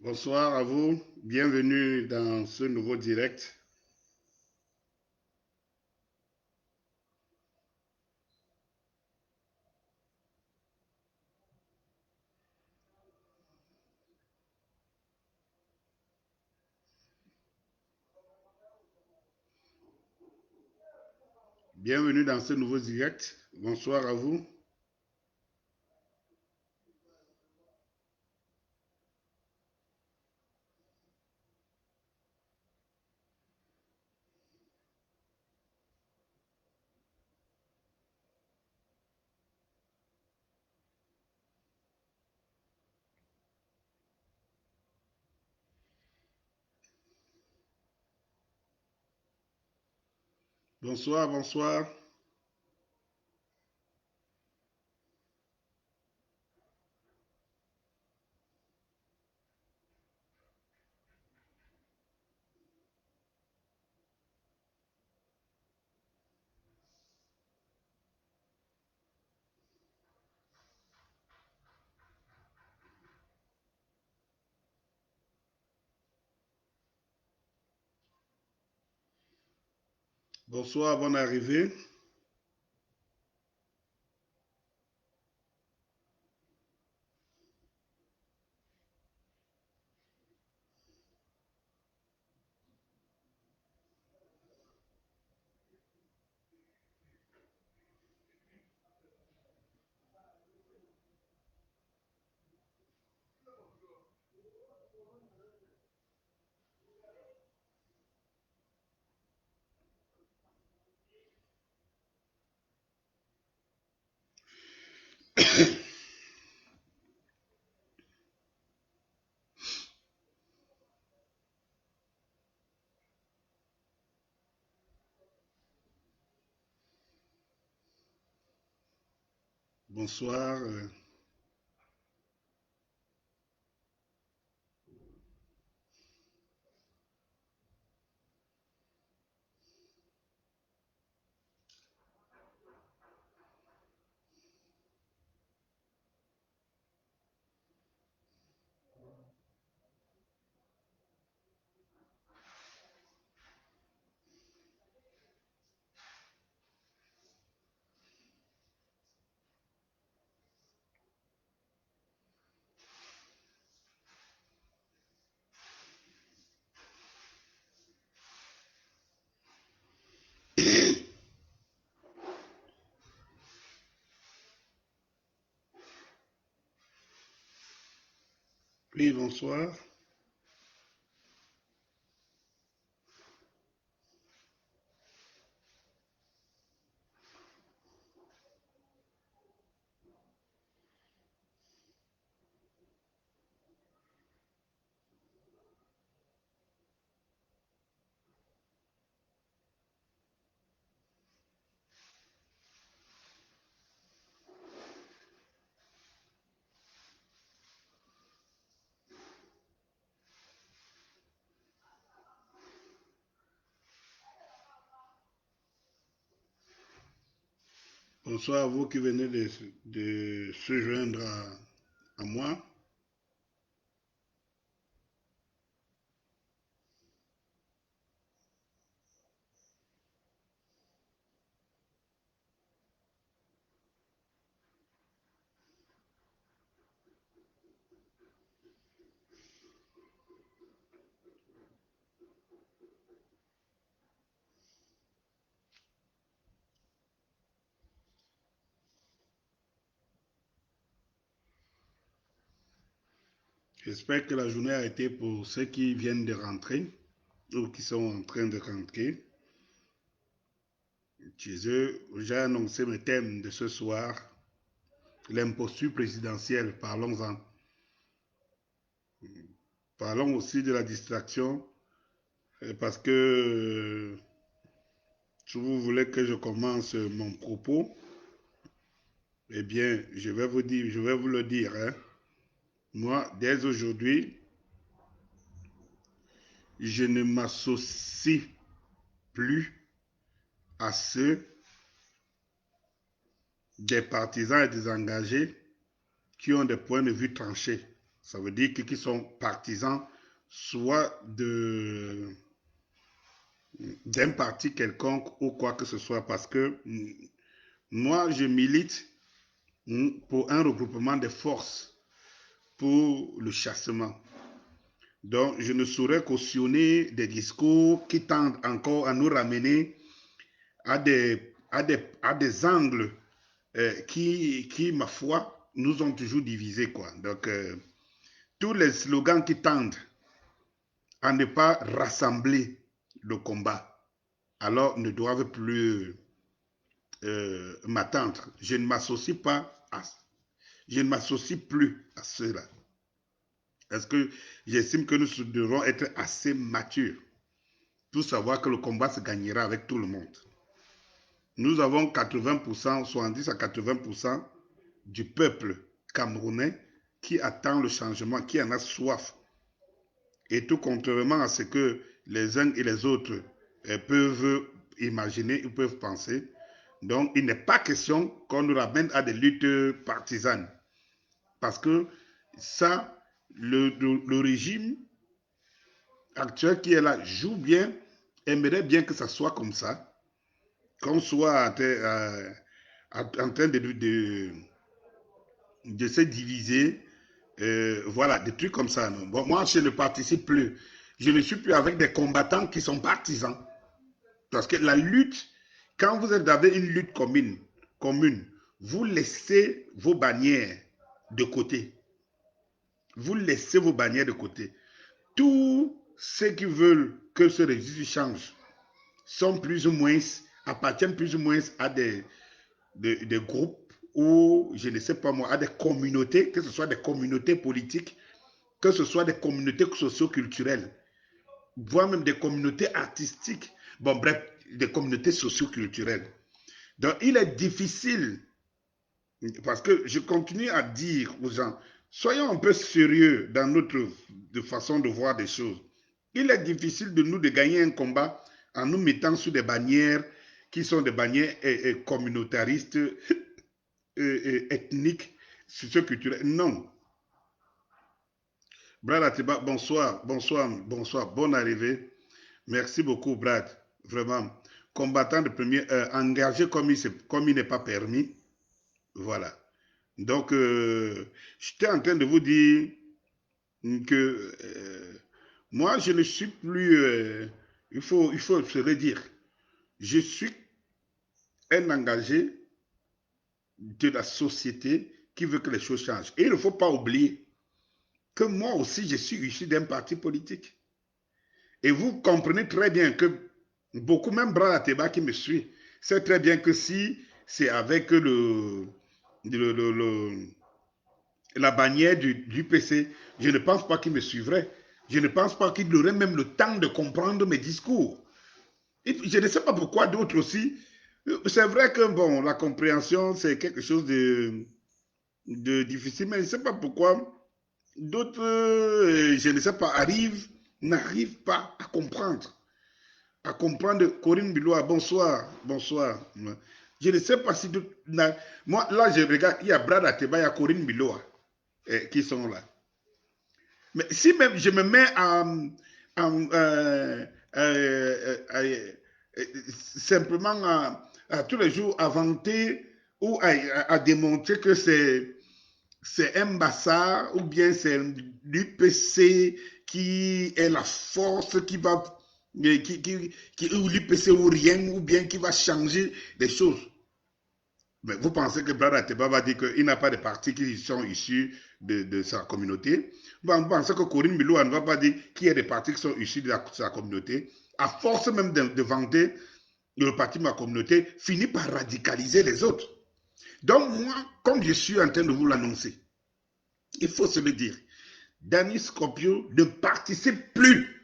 Bonsoir à vous, bienvenue dans ce nouveau direct. Bienvenue dans ce nouveau direct. Bonsoir à vous. Bonsoir, bonsoir. Bonsoir, bonne arrivée. Bonsoir. Oui, bonsoir. Bonsoir à vous qui venez de se joindre à moi. J'espère que la journée a été pour ceux qui viennent de rentrer ou qui sont en train de rentrer chez eux. J'ai annoncé le thème de ce soir, l'imposture présidentielle. Parlons-en. Parlons aussi de la distraction, parce que si vous voulez que je commence mon propos, eh bien, je vais vous dire, je vais vous le dire, hein. Moi, dès aujourd'hui, je ne m'associe plus à ceux des partisans et des engagés qui ont des points de vue tranchés. Ça veut dire qu'ils sont partisans soit d'un parti quelconque ou quoi que ce soit, parce que moi, je milite pour un regroupement des forces pour le chassement. Donc, je ne saurais cautionner des discours qui tendent encore à nous ramener à des angles qui, ma foi, nous ont toujours divisés, quoi. Donc, tous les slogans qui tendent à ne pas rassembler le combat, alors ne doivent plus m'attendre. Je ne m'associe pas à, je ne m'associe plus à cela. Parce que j'estime que nous devrons être assez matures pour savoir que le combat se gagnera avec tout le monde. Nous avons 80%, 70 à 80% du peuple camerounais qui attend le changement, qui en a soif. Et tout contrairement à ce que les uns et les autres peuvent imaginer ou peuvent penser, donc il n'est pas question qu'on nous ramène à des luttes partisanes. Parce que ça, le régime actuel qui est là joue bien, aimerait bien que ça soit comme ça, qu'on soit en train de se diviser, voilà, des trucs comme ça. Non. Bon, moi, je ne participe plus. Je ne suis plus avec des combattants qui sont partisans. Parce que la lutte, quand vous avez une lutte commune, vous laissez vos bannières de côté. Vous laissez vos bannières de côté. Tous ceux qui veulent que ce registre change sont plus ou moins, appartiennent plus ou moins à des groupes ou, je ne sais pas moi, à des communautés, que ce soit des communautés politiques, que ce soit des communautés socio-culturelles, voire même des communautés artistiques, bon bref, des communautés socio-culturelles. Donc il est difficile, parce que je continue à dire aux gens, soyons un peu sérieux dans notre façon de voir des choses. Il est difficile de nous de gagner un combat en nous mettant sous des bannières qui sont des bannières communautaristes, ethniques, socio-culturelles. Non. Brad Atiba, bonsoir, bonsoir, bonsoir, bonne arrivée. Merci beaucoup, Brad. Vraiment. Combattant de première heure, engagé comme il n'est pas permis. Voilà. Donc, j'étais en train de vous dire que moi, je ne suis plus, il faut se le dire, je suis un engagé de la société qui veut que les choses changent. Et il ne faut pas oublier que moi aussi, je suis issu d'un parti politique. Et vous comprenez très bien que beaucoup, même Brad Ateba qui me suit, sait très bien que si c'est avec la bannière du PC, je ne pense pas qu'il me suivrait. Je ne pense pas qu'il aurait même le temps de comprendre mes discours. Et je ne sais pas pourquoi d'autres aussi. C'est vrai que bon, la compréhension, c'est quelque chose de difficile, mais je ne sais pas pourquoi d'autres, je ne sais pas, n'arrivent pas à comprendre. À comprendre. Corinne Bilois, bonsoir, bonsoir. Je ne sais pas si... Moi, là, je regarde, il y a Brad Ateba, il y a Corinne Bilois qui sont là. Mais si même je me mets simplement à tous les jours à vanter ou à démontrer que c'est un Mbassa ou bien c'est l'UPC qui est la force qui va, ou l'UPC ou rien, ou bien qui va changer les choses. Mais vous pensez que Brad Ateba va dire qu'il n'a pas de partis qui sont issus de sa communauté? Vous pensez que Corinne Milou ne va pas dire qu'il y a des partis qui sont issus de sa communauté? À force même de vanter le parti de ma communauté, finit par radicaliser les autres. Donc moi, comme je suis en train de vous l'annoncer, il faut se le dire, Danny Scorpio ne participe plus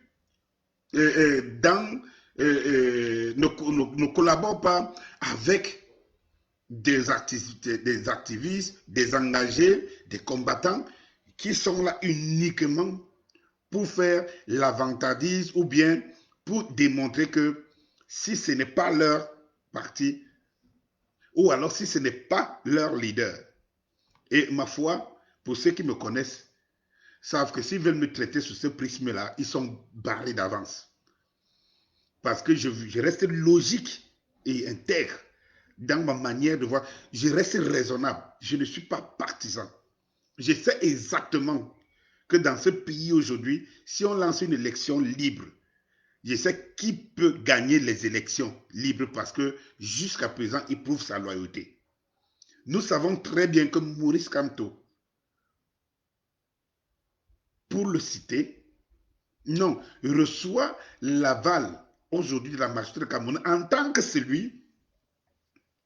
ne collabore pas avec des activistes, des engagés, des combattants qui sont là uniquement pour faire l'avantardise ou bien pour démontrer que si ce n'est pas leur parti ou alors si ce n'est pas leur leader. Et ma foi, pour ceux qui me connaissent, savent que s'ils veulent me traiter sous ce prisme-là, ils sont barrés d'avance. Parce que je reste logique et intègre dans ma manière de voir. Je reste raisonnable. Je ne suis pas partisan. Je sais exactement que dans ce pays aujourd'hui, si on lance une élection libre, je sais qui peut gagner les élections libres parce que jusqu'à présent, il prouve sa loyauté. Nous savons très bien que Maurice Kamto, pour le citer, non, reçoit l'aval aujourd'hui de la magistrature camerounaise en tant que celui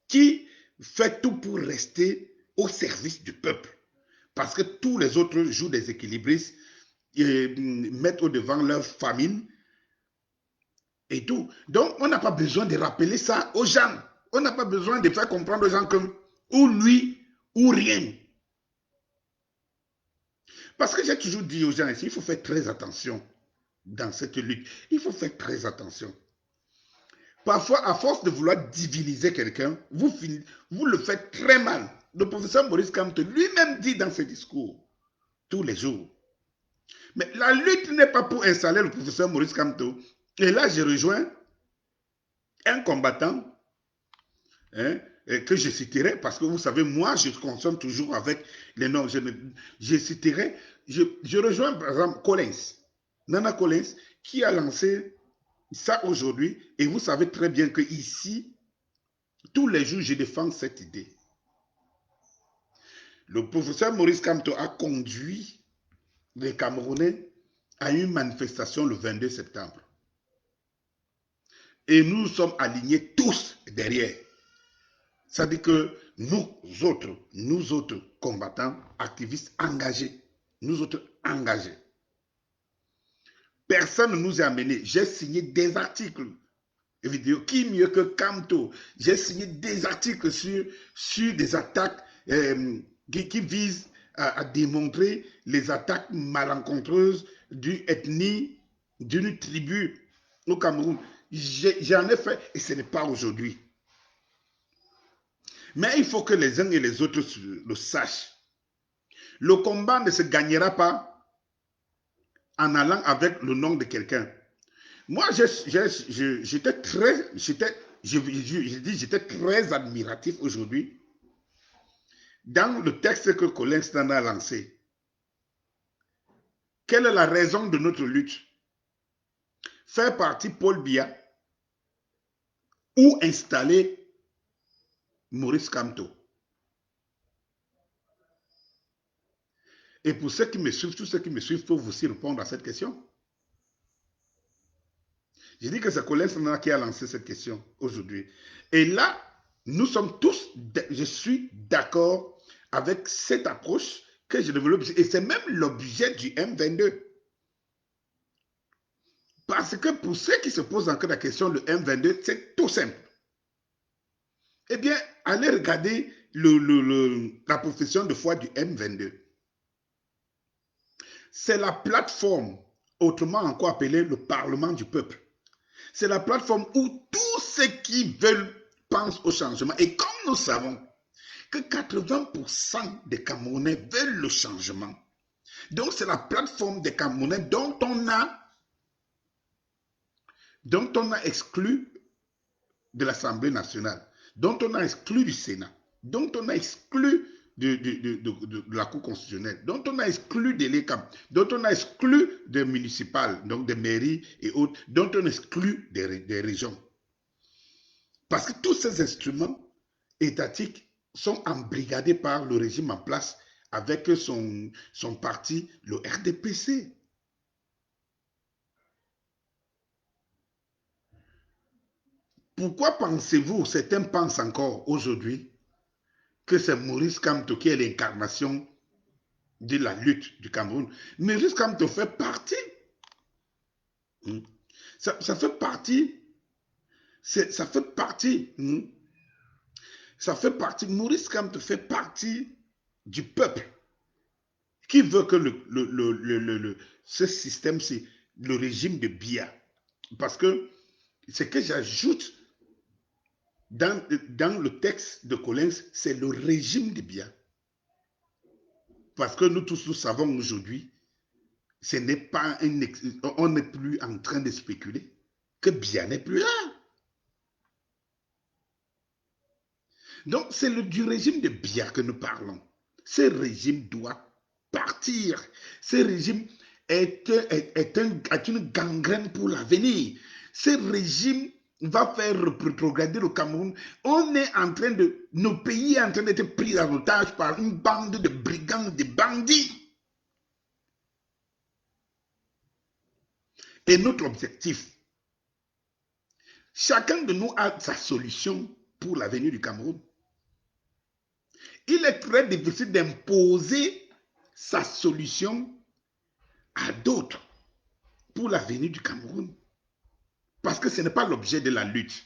qui fait tout pour rester au service du peuple. Parce que tous les autres jouent des équilibristes et mettent au devant leur famine et tout. Donc, on n'a pas besoin de rappeler ça aux gens. On n'a pas besoin de faire comprendre aux gens que ou lui ou rien. Parce que j'ai toujours dit aux gens ici, il faut faire très attention dans cette lutte. Il faut faire très attention. Parfois, à force de vouloir diviniser quelqu'un, vous le faites très mal. Le professeur Maurice Kamto lui-même dit dans ses discours, tous les jours. Mais la lutte n'est pas pour installer le professeur Maurice Kamto. Et là, je rejoins un combattant que je citerai, parce que vous savez, moi, je consomme toujours avec les noms. Je citerai, je rejoins par exemple Collins, Nana Collins, qui a lancé ça aujourd'hui, et vous savez très bien que ici, tous les jours, je défends cette idée. Le professeur Maurice Kamto a conduit les Camerounais à une manifestation le 22 septembre. Et nous sommes alignés tous derrière. Ça dit que nous autres combattants, activistes engagés, nous autres engagés, personne ne nous a amenés. J'ai signé des articles vidéo. Qui mieux que Kamto? J'ai signé des articles sur des attaques qui visent à démontrer les attaques malencontreuses d'une ethnie, d'une tribu au Cameroun. J'en ai fait et ce n'est pas aujourd'hui. Mais il faut que les uns et les autres le sachent. Le combat ne se gagnera pas en allant avec le nom de quelqu'un. Moi, j'étais très admiratif aujourd'hui dans le texte que Colin Stan a lancé. Quelle est la raison de notre lutte? Faire partie Paul Biya ou installer Maurice Kamto. Et pour ceux qui me suivent, tous ceux qui me suivent peuvent aussi répondre à cette question. Je dis que c'est Colin Stan qui a lancé cette question aujourd'hui. Et là, nous sommes tous, je suis d'accord avec cette approche que je développe. Et c'est même l'objet du M22. Parce que pour ceux qui se posent encore la question, le M22, c'est tout simple. Eh bien, allez regarder la profession de foi du M22. C'est la plateforme, autrement encore appelée le Parlement du peuple. C'est la plateforme où tous ceux qui veulent pensent au changement. Et comme nous savons que 80% des Camerounais veulent le changement, donc c'est la plateforme des Camerounais dont on a exclu de l'Assemblée nationale, dont on a exclu du Sénat, dont on a exclu de la Cour constitutionnelle, dont on a exclu de l'ECAM, dont on a exclu des municipales, donc des mairies et autres, dont on a exclu des régions. Parce que tous ces instruments étatiques sont embrigadés par le régime en place avec son parti, le RDPC. Pourquoi pensez-vous, certains pensent encore aujourd'hui, que c'est Maurice Kamto qui est l'incarnation de la lutte du Cameroun? Maurice Kamto fait partie. Ça fait partie. Ça fait partie. Ça fait partie. Maurice Kamto fait partie du peuple qui veut que ce système, c'est le régime de Biya. Parce que ce que j'ajoute dans le texte de Collins, c'est le régime de Biya. Parce que nous tous, nous savons aujourd'hui ce n'est pas on n'est plus en train de spéculer que Biya n'est plus là. Donc, c'est du régime de Biya que nous parlons. Ce régime doit partir. Ce régime est une gangrène pour l'avenir. Ce régime va faire rétrograder le Cameroun. On est en train de... Nos pays est en train d'être pris en otage par une bande de brigands, de bandits. Et notre objectif, chacun de nous a sa solution pour l'avenir du Cameroun. Il est très difficile d'imposer sa solution à d'autres pour l'avenir du Cameroun. Parce que ce n'est pas l'objet de la lutte.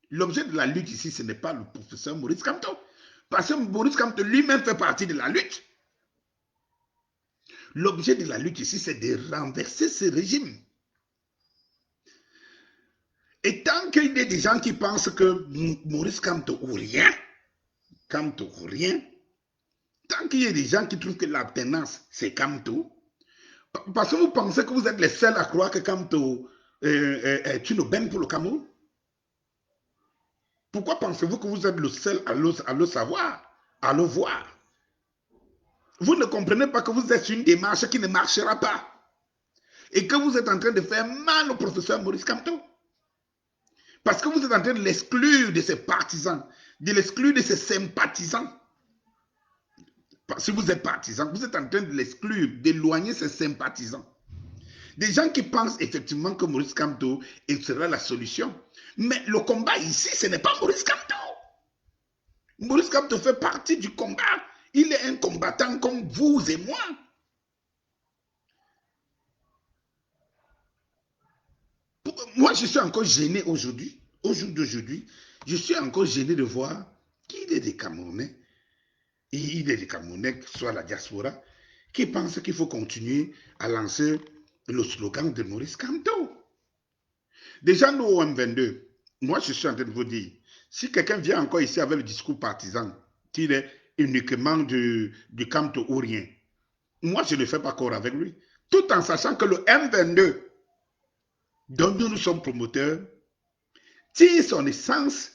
L'objet de la lutte ici, ce n'est pas le professeur Maurice Kamto. Parce que Maurice Kamto lui-même fait partie de la lutte. L'objet de la lutte ici, c'est de renverser ce régime. Et tant qu'il y a des gens qui pensent que Maurice Kamto ou rien, tant qu'il y a des gens qui trouvent que l'alternance, c'est Kamto, parce que vous pensez que vous êtes les seuls à croire que Kamto est une aubaine pour le Cameroun. Pourquoi pensez-vous que vous êtes le seul à le savoir, à le voir? Vous ne comprenez pas que vous êtes une démarche qui ne marchera pas et que vous êtes en train de faire mal au professeur Maurice Kamto. Parce que vous êtes en train de l'exclure de ses partisans, de l'exclure de ses sympathisants. Si vous êtes partisan, vous êtes en train de l'exclure, d'éloigner ses sympathisants. Des gens qui pensent effectivement que Maurice Kamto sera la solution. Mais le combat ici, ce n'est pas Maurice Kamto. Maurice Kamto fait partie du combat. Il est un combattant comme vous et moi. Moi, je suis encore gêné aujourd'hui. Au jour d'aujourd'hui, je suis encore gêné de voir qu'il y a des Camerounais, et il y a des Camerounais, soit la diaspora, qui pensent qu'il faut continuer à lancer le slogan de Maurice Kamto. Déjà, nous, au M22, moi, je suis en train de vous dire, si quelqu'un vient encore ici avec le discours partisan, qu'il est uniquement du Kamto ou rien, moi, je ne fais pas corps avec lui. Tout en sachant que le M22, dont nous sommes promoteurs, tire son essence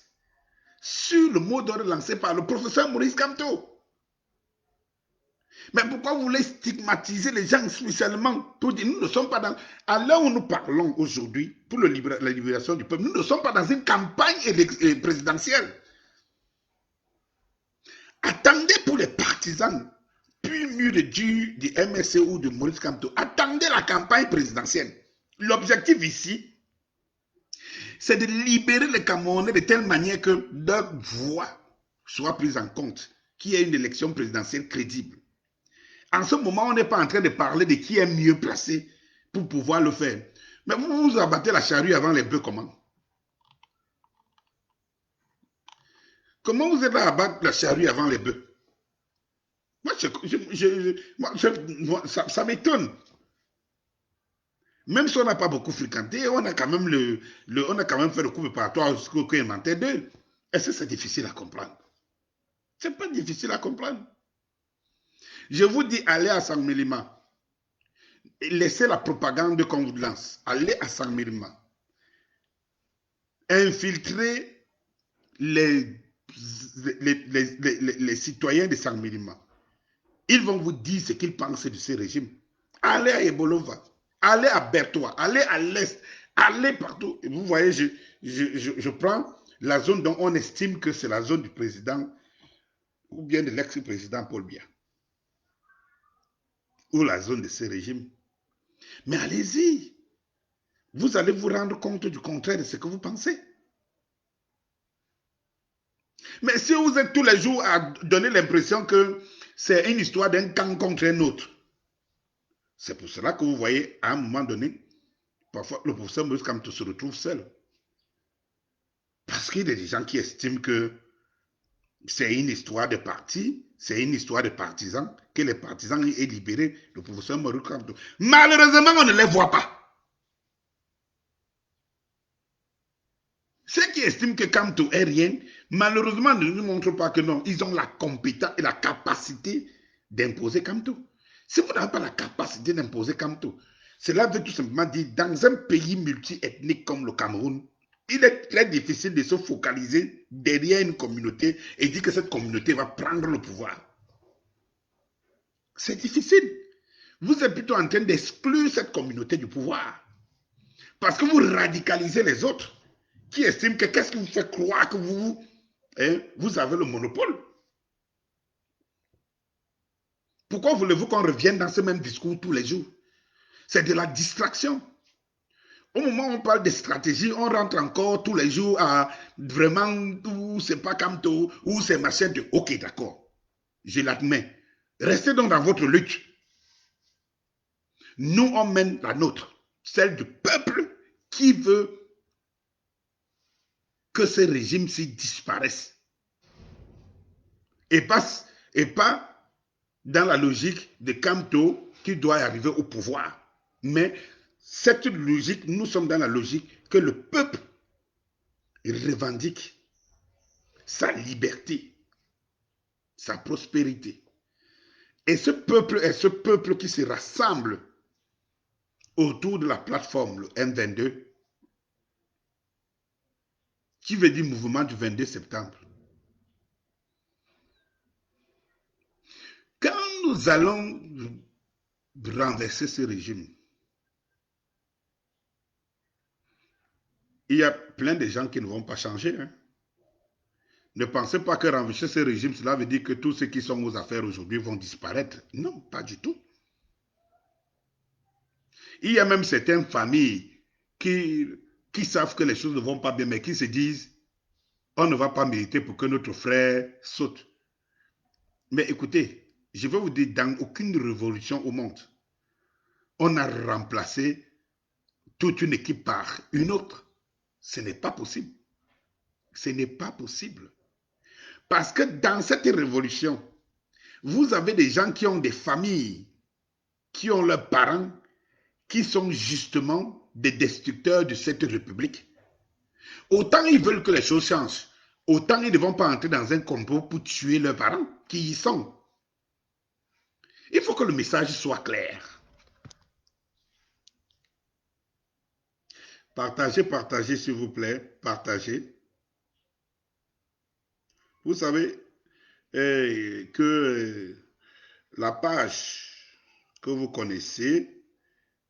sur le mot d'ordre lancé par le professeur Maurice Kamto. Mais pourquoi vous voulez stigmatiser les gens spécialement pour dire nous ne sommes pas dans... À l'heure où nous parlons aujourd'hui pour la libération du peuple, nous ne sommes pas dans une campagne présidentielle. Attendez pour les partisans, puis mieux de dire du MSC ou de Maurice Kamto, attendez la campagne présidentielle. L'objectif ici, c'est de libérer les Camerounais de telle manière que leur voix soit prise en compte, qu'il y ait une élection présidentielle crédible. En ce moment, on n'est pas en train de parler de qui est mieux placé pour pouvoir le faire. Mais vous abattez la charrue avant les bœufs, comment? Comment vous êtes là à abattre la charrue avant les bœufs? Moi, ça m'étonne. Même si on n'a pas beaucoup fréquenté, on a quand même, on a quand même fait le coup préparatoire jusqu'au inventaire d'eux. Est-ce que c'est difficile à comprendre? Ce n'est pas difficile à comprendre. Je vous dis, allez à Saint-Mélima. Laissez la propagande qu'on vous lance. Allez à Saint-Mélima. Infiltrez les citoyens de Saint-Mélima. Ils vont vous dire ce qu'ils pensent de ce régime. Allez à Ebolova. Allez à Bertois. Allez à l'Est. Allez partout. Et vous voyez, je prends la zone dont on estime que c'est la zone du président ou bien de l'ex-président Paul Biya. Ou la zone de ce régime. Mais allez-y. Vous allez vous rendre compte du contraire de ce que vous pensez. Mais si vous êtes tous les jours à donner l'impression que c'est une histoire d'un camp contre un autre, c'est pour cela que vous voyez, à un moment donné, parfois le professeur Maurice Kamto se retrouve seul. Parce qu'il y a des gens qui estiment que c'est une histoire de parti, c'est une histoire de partisans, que les partisans aient libéré le professeur Maurice Kamto. Malheureusement, on ne les voit pas. Ceux qui estiment que Kamto est rien, malheureusement, ne nous montrent pas que non, ils ont la compétence et la capacité d'imposer Kamto. Si vous n'avez pas la capacité d'imposer Kamto, cela veut tout simplement dire, dans un pays multiethnique comme le Cameroun, il est très difficile de se focaliser derrière une communauté et dire que cette communauté va prendre le pouvoir. C'est difficile. Vous êtes plutôt en train d'exclure cette communauté du pouvoir. Parce que vous radicalisez les autres qui estiment que qu'est-ce qui vous fait croire que vous avez le monopole. Pourquoi voulez-vous qu'on revienne dans ce même discours tous les jours? C'est de la distraction. Au moment où on parle de stratégie, on rentre encore tous les jours à vraiment où c'est pas Kamto, où c'est machin de ok, d'accord, je l'admets. Restez donc dans votre lutte. Nous, on mène la nôtre, celle du peuple qui veut que ce régime-ci disparaisse. Et pas dans la logique de Kamto qui doit arriver au pouvoir. Mais cette logique, nous sommes dans la logique que le peuple revendique sa liberté, sa prospérité. Et ce peuple est ce peuple qui se rassemble autour de la plateforme, le M22, qui veut dire mouvement du 22 septembre. Quand nous allons renverser ce régime, il y a plein de gens qui ne vont pas changer. Hein. Ne pensez pas que renverser ce régime, cela veut dire que tous ceux qui sont aux affaires aujourd'hui vont disparaître. Non, pas du tout. Il y a même certaines familles qui savent que les choses ne vont pas bien, mais qui se disent, on ne va pas militer pour que notre frère saute. Mais écoutez, je vais vous dire, dans aucune révolution au monde, on a remplacé toute une équipe par une autre. Ce n'est pas possible. Ce n'est pas possible. Parce que dans cette révolution, vous avez des gens qui ont des familles, qui ont leurs parents, qui sont justement des destructeurs de cette république. Autant ils veulent que les choses changent, autant ils ne vont pas entrer dans un complot pour tuer leurs parents qui y sont. Il faut que le message soit clair. Partagez, partagez s'il vous plaît, partagez. Vous savez que la page que vous connaissez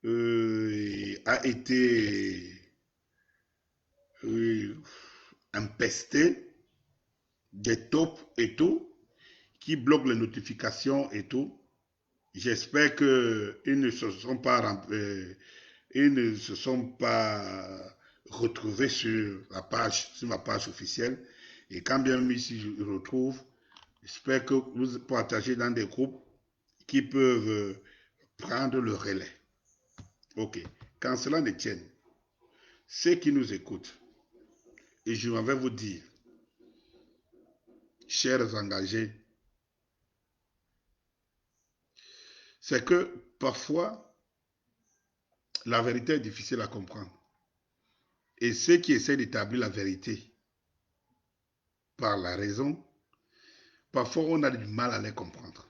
a été empestée des tops et tout, qui bloquent les notifications et tout. J'espère qu'ils ne se sont pas retrouvés sur ma page officielle. Et quand bien même si je retrouve, j'espère que vous partagez dans des groupes qui peuvent prendre le relais. Ok. Quand cela ne tienne, ceux qui nous écoutent, et je vais vous dire, chers engagés, c'est que parfois, la vérité est difficile à comprendre. Et ceux qui essaient d'établir la vérité par la raison, parfois on a du mal à les comprendre.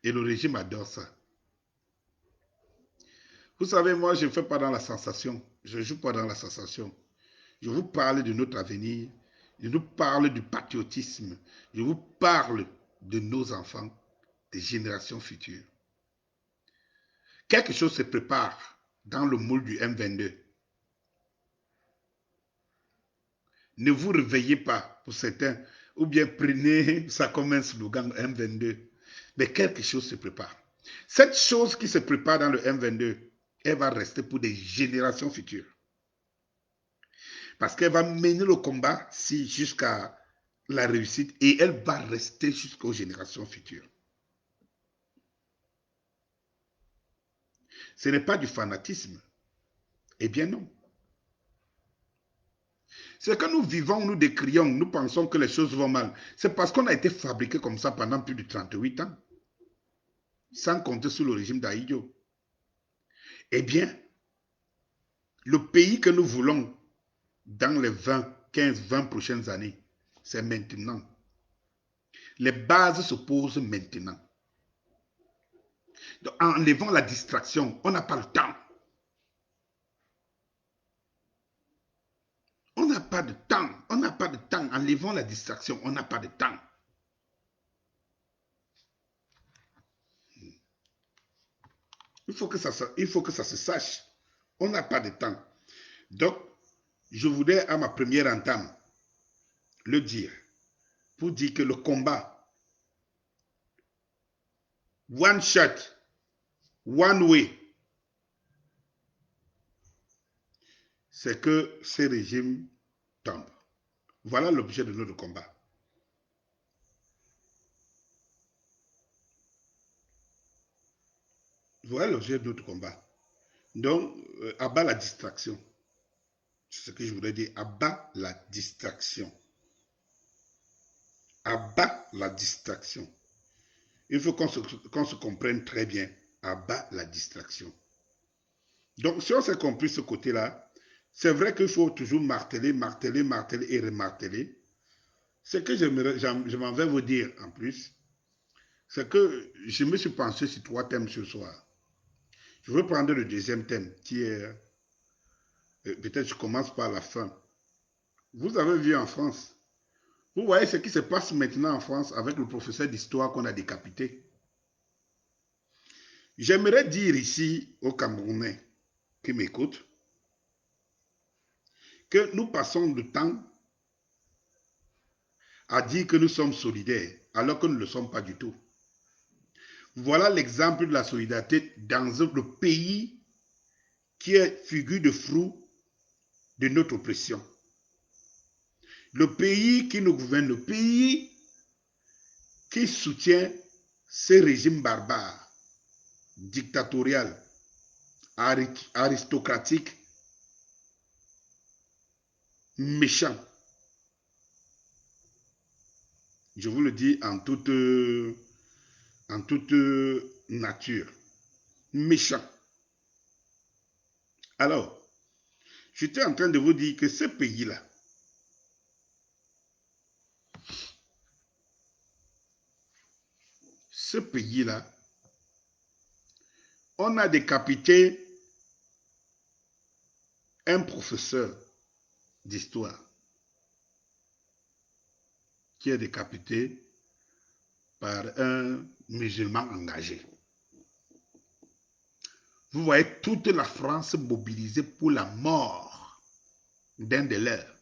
Et le régime adore ça. Vous savez, moi, je ne fais pas dans la sensation. Je ne joue pas dans la sensation. Je vous parle de notre avenir. Je vous parle du patriotisme. Je vous parle de nos enfants, des générations futures. Quelque chose se prépare dans le moule du M22. Ne vous réveillez pas, pour certains, ou bien prenez ça comme un slogan M22. Mais quelque chose se prépare. Cette chose qui se prépare dans le M22, elle va rester pour des générations futures. Parce qu'elle va mener le combat jusqu'à la réussite et elle va rester jusqu'aux générations futures. Ce n'est pas du fanatisme. Eh bien non. C'est que nous vivons, nous décrions, nous pensons que les choses vont mal. C'est parce qu'on a été fabriqué comme ça pendant plus de 38 ans. Sans compter sous le régime d'Aïdjo. Eh bien, le pays que nous voulons dans les 15-20 prochaines années, c'est maintenant. Les bases se posent maintenant. Donc, en enlevant la distraction, on n'a pas le temps. On n'a pas de temps. On n'a pas de temps. En enlevant la distraction, on n'a pas de temps. Il faut que ça se sache. On n'a pas de temps. Donc, je voudrais à ma première entame le dire, pour dire que le combat, one shot, one way, c'est que ces régimes tombent. Voilà l'objet de notre combat. Voilà l'objet de notre combat. Donc, abat la distraction. C'est ce que je voudrais dire. Abat la distraction. Abat la distraction. Il faut qu'on se comprenne très bien. Abat la distraction. Donc, si on s'est compris ce côté-là, c'est vrai qu'il faut toujours marteler, marteler, marteler et remarteler. Ce que je m'en vais vous dire en plus, c'est que je me suis penché sur 3 thèmes ce soir. Je veux prendre le deuxième thème qui est, peut-être je commence par la fin. Vous avez vu en France, vous voyez ce qui se passe maintenant en France avec le professeur d'histoire qu'on a décapité. J'aimerais dire ici aux Camerounais qui m'écoutent que nous passons le temps à dire que nous sommes solidaires alors que nous ne le sommes pas du tout. Voilà l'exemple de la solidarité dans le pays qui est figure de proue de notre oppression. Le pays qui nous gouverne, le pays qui soutient ces régimes barbares, dictatoriaux, aristocratiques, méchants. Je vous le dis en toute nature. Méchants. Alors, j'étais en train de vous dire que ce pays-là, on a décapité un professeur d'histoire qui est décapité par un musulman engagé. Vous voyez toute la France mobilisée pour la mort d'un des leurs.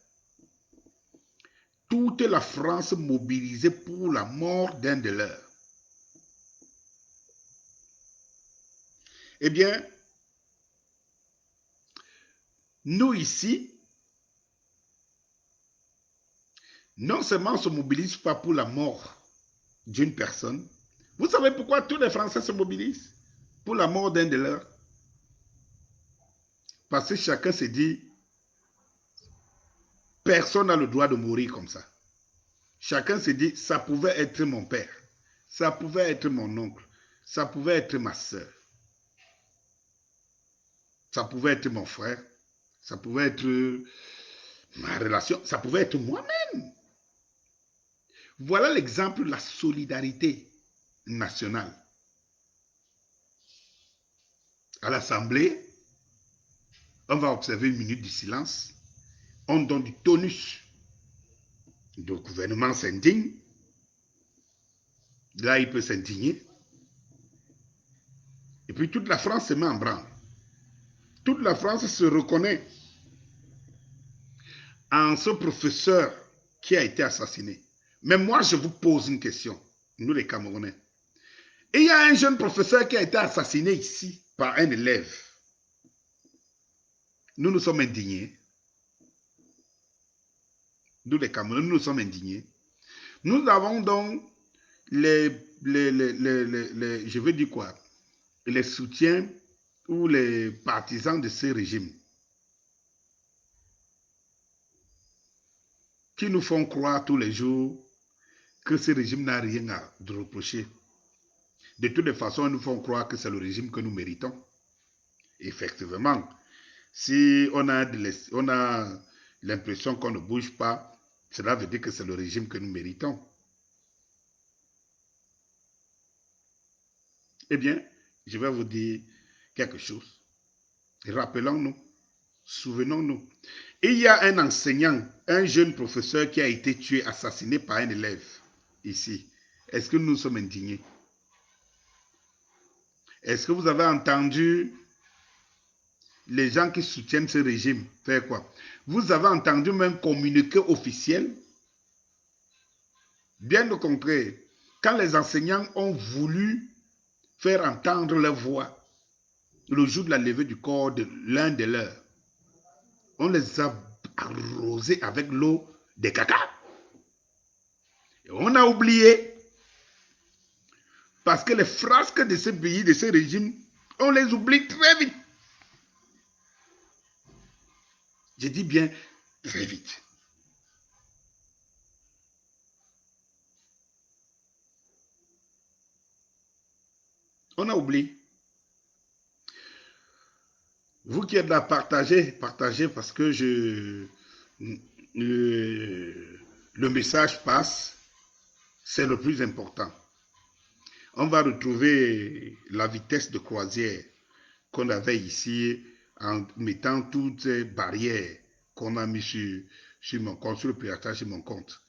Toute la France mobilisée pour la mort d'un des leurs. Eh bien, nous ici, non seulement on ne se mobilise pas pour la mort d'une personne, vous savez pourquoi tous les Français se mobilisent pour la mort d'un de leurs? Parce que chacun se dit, personne n'a le droit de mourir comme ça. Chacun se dit, ça pouvait être mon père, ça pouvait être mon oncle, ça pouvait être ma soeur, ça pouvait être mon frère, ça pouvait être ma relation, ça pouvait être moi-même. Voilà l'exemple de la solidarité nationale. À l'Assemblée, on va observer une minute de silence, on donne du tonus. Le gouvernement s'indigne, là il peut s'indigner, et puis toute la France se met en branle. Toute la France se reconnaît en ce professeur qui a été assassiné. Mais moi, je vous pose une question, nous les Camerounais. Et il y a un jeune professeur qui a été assassiné ici par un élève. Nous nous sommes indignés. Nous les Camerounais, nous nous sommes indignés. Nous avons donc je veux dire quoi, les soutiens ou les partisans de ce régime qui nous font croire tous les jours que ce régime n'a rien à reprocher. De toutes les façons, ils nous font croire que c'est le régime que nous méritons. Effectivement, si on a l'impression qu'on ne bouge pas, cela veut dire que c'est le régime que nous méritons. Eh bien, je vais vous dire quelque chose. Rappelons-nous, souvenons-nous. Il y a un enseignant, un jeune professeur qui a été tué, assassiné par un élève ici. Est-ce que nous sommes indignés? Est-ce que vous avez entendu les gens qui soutiennent ce régime faire quoi? Vous avez entendu même communiqué officiel? Bien au contraire, quand les enseignants ont voulu faire entendre leur voix le jour de la levée du corps de l'un de leurs, on les a arrosés avec l'eau des caca. Et on a oublié, parce que les frasques de ce pays, de ce régime, on les oublie très vite. Je dis bien très vite. On a oublié. Vous qui êtes là, partagez parce que le message passe, c'est le plus important. On va retrouver la vitesse de croisière qu'on avait ici en mettant toutes ces barrières qu'on a mis sur mon compte, sur le piratage sur mon compte.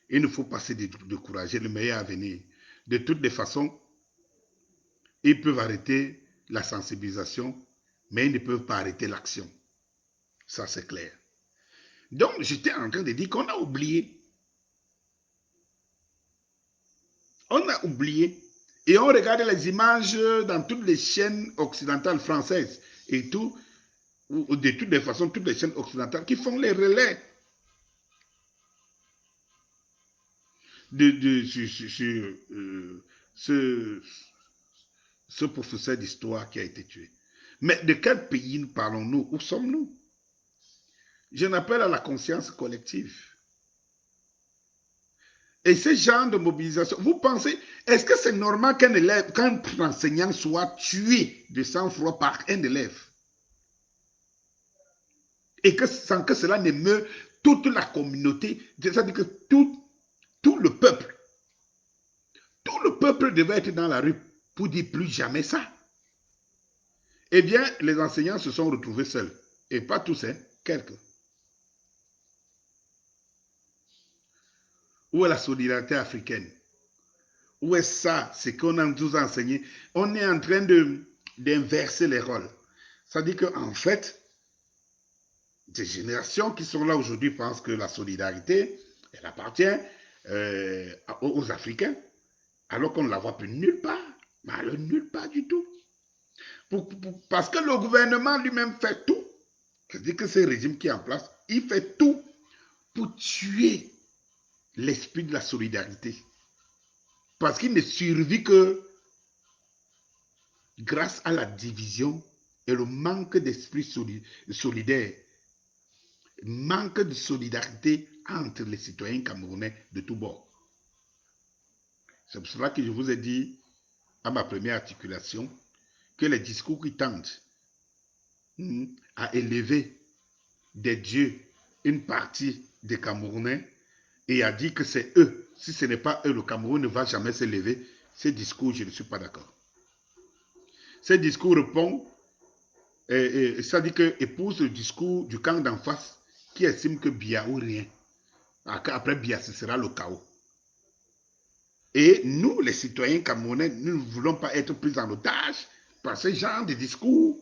Il ne faut pas se décourager, le meilleur à venir. De toutes les façons, ils peuvent arrêter la sensibilisation, mais ils ne peuvent pas arrêter l'action. Ça, c'est clair. Donc, j'étais en train de dire qu'on a oublié. On a oublié. Et on regarde les images dans toutes les chaînes occidentales françaises et tout, ou de toutes les façons, toutes les chaînes occidentales qui font les relais sur ce professeur d'histoire qui a été tué. Mais de quel pays parlons-nous? Où sommes-nous? Je n'appelle à la conscience collective. Et ce genre de mobilisation, vous pensez, est-ce que c'est normal qu'un élève, qu'un enseignant soit tué de sang-froid par un élève? Et que sans que cela n'émeut toute la communauté, c'est-à-dire que tout le peuple devait être dans la rue pour dire plus jamais ça. Eh bien, les enseignants se sont retrouvés seuls. Et pas tous, hein, quelques. Où est la solidarité africaine? Où est ça? C'est qu'on a nous enseigné. On est en train d'inverser les rôles. C'est-à-dire qu'en fait, des générations qui sont là aujourd'hui pensent que la solidarité, elle appartient aux Africains, alors qu'on ne la voit plus nulle part. Mais alors, nulle part du tout. Parce que le gouvernement lui-même fait tout. C'est-à-dire que ce régime qui est en place, il fait tout pour tuer l'esprit de la solidarité. Parce qu'il ne survit que grâce à la division et le manque d'esprit solidaire, manque de solidarité entre les citoyens camerounais de tous bords. C'est pour cela que je vous ai dit à ma première articulation que les discours qui tentent à élever des dieux une partie des Camerounais et à dire que c'est eux, si ce n'est pas eux, le Cameroun ne va jamais s'élever, ces discours, je ne suis pas d'accord. Ces discours répondent, ça dit que épouse le discours du camp d'en face qui estime que Biya ou rien. Après Biya, ce sera le chaos. Et nous, les citoyens camerounais, nous ne voulons pas être pris en otage par ce genre de discours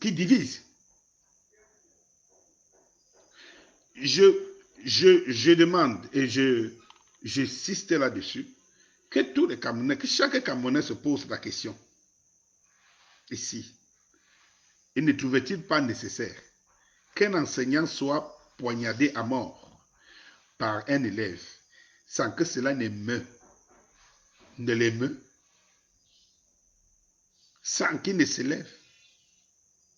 qui divisent. Je demande et j'insiste là-dessus que tous les Camerounais, que chaque Camerounais se pose la question. Ici, il ne trouvait-il pas nécessaire qu'un enseignant soit poignardé à mort par un élève sans que cela ne l'émeut, sans qu'il ne s'élève?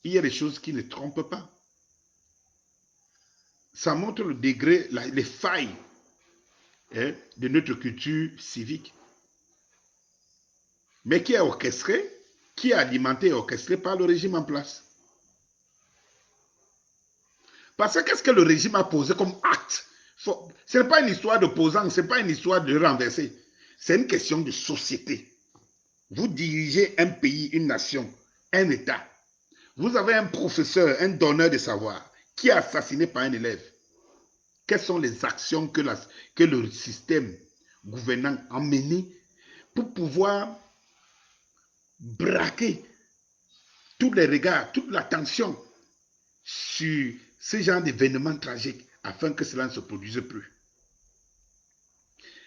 Il y a des choses qui ne trompent pas. Ça montre le degré, les failles de notre culture civique. Mais qui est orchestré, qui est alimenté et orchestré par le régime en place. Parce que qu'est-ce que le régime a posé comme acte? Ce n'est pas une histoire d'opposant, ce n'est pas une histoire de renverser. C'est une question de société. Vous dirigez un pays, une nation, un État. Vous avez un professeur, un donneur de savoir qui est assassiné par un élève. Quelles sont les actions que le système gouvernant a menées pour pouvoir braquer tous les regards, toute l'attention sur ce genre d'événements tragiques afin que cela ne se produise plus?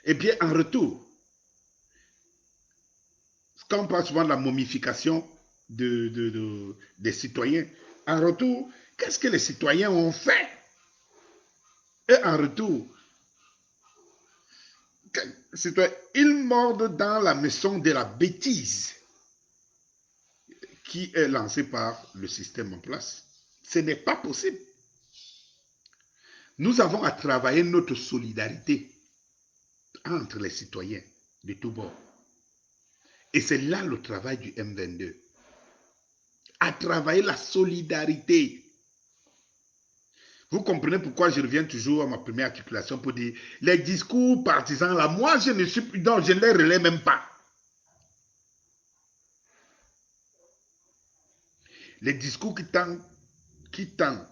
Eh bien, en retour, quand on parle souvent de la momification des citoyens, en retour, qu'est-ce que les citoyens ont fait? Et en retour, ils mordent dans la maison de la bêtise qui est lancée par le système en place. Ce n'est pas possible. Nous avons à travailler notre solidarité entre les citoyens de tous bords. Et c'est là le travail du M22. À travailler la solidarité. Vous comprenez pourquoi je reviens toujours à ma première articulation pour dire les discours partisans là, moi je ne suis plus, non, je ne les relais même pas. Les discours qui tendent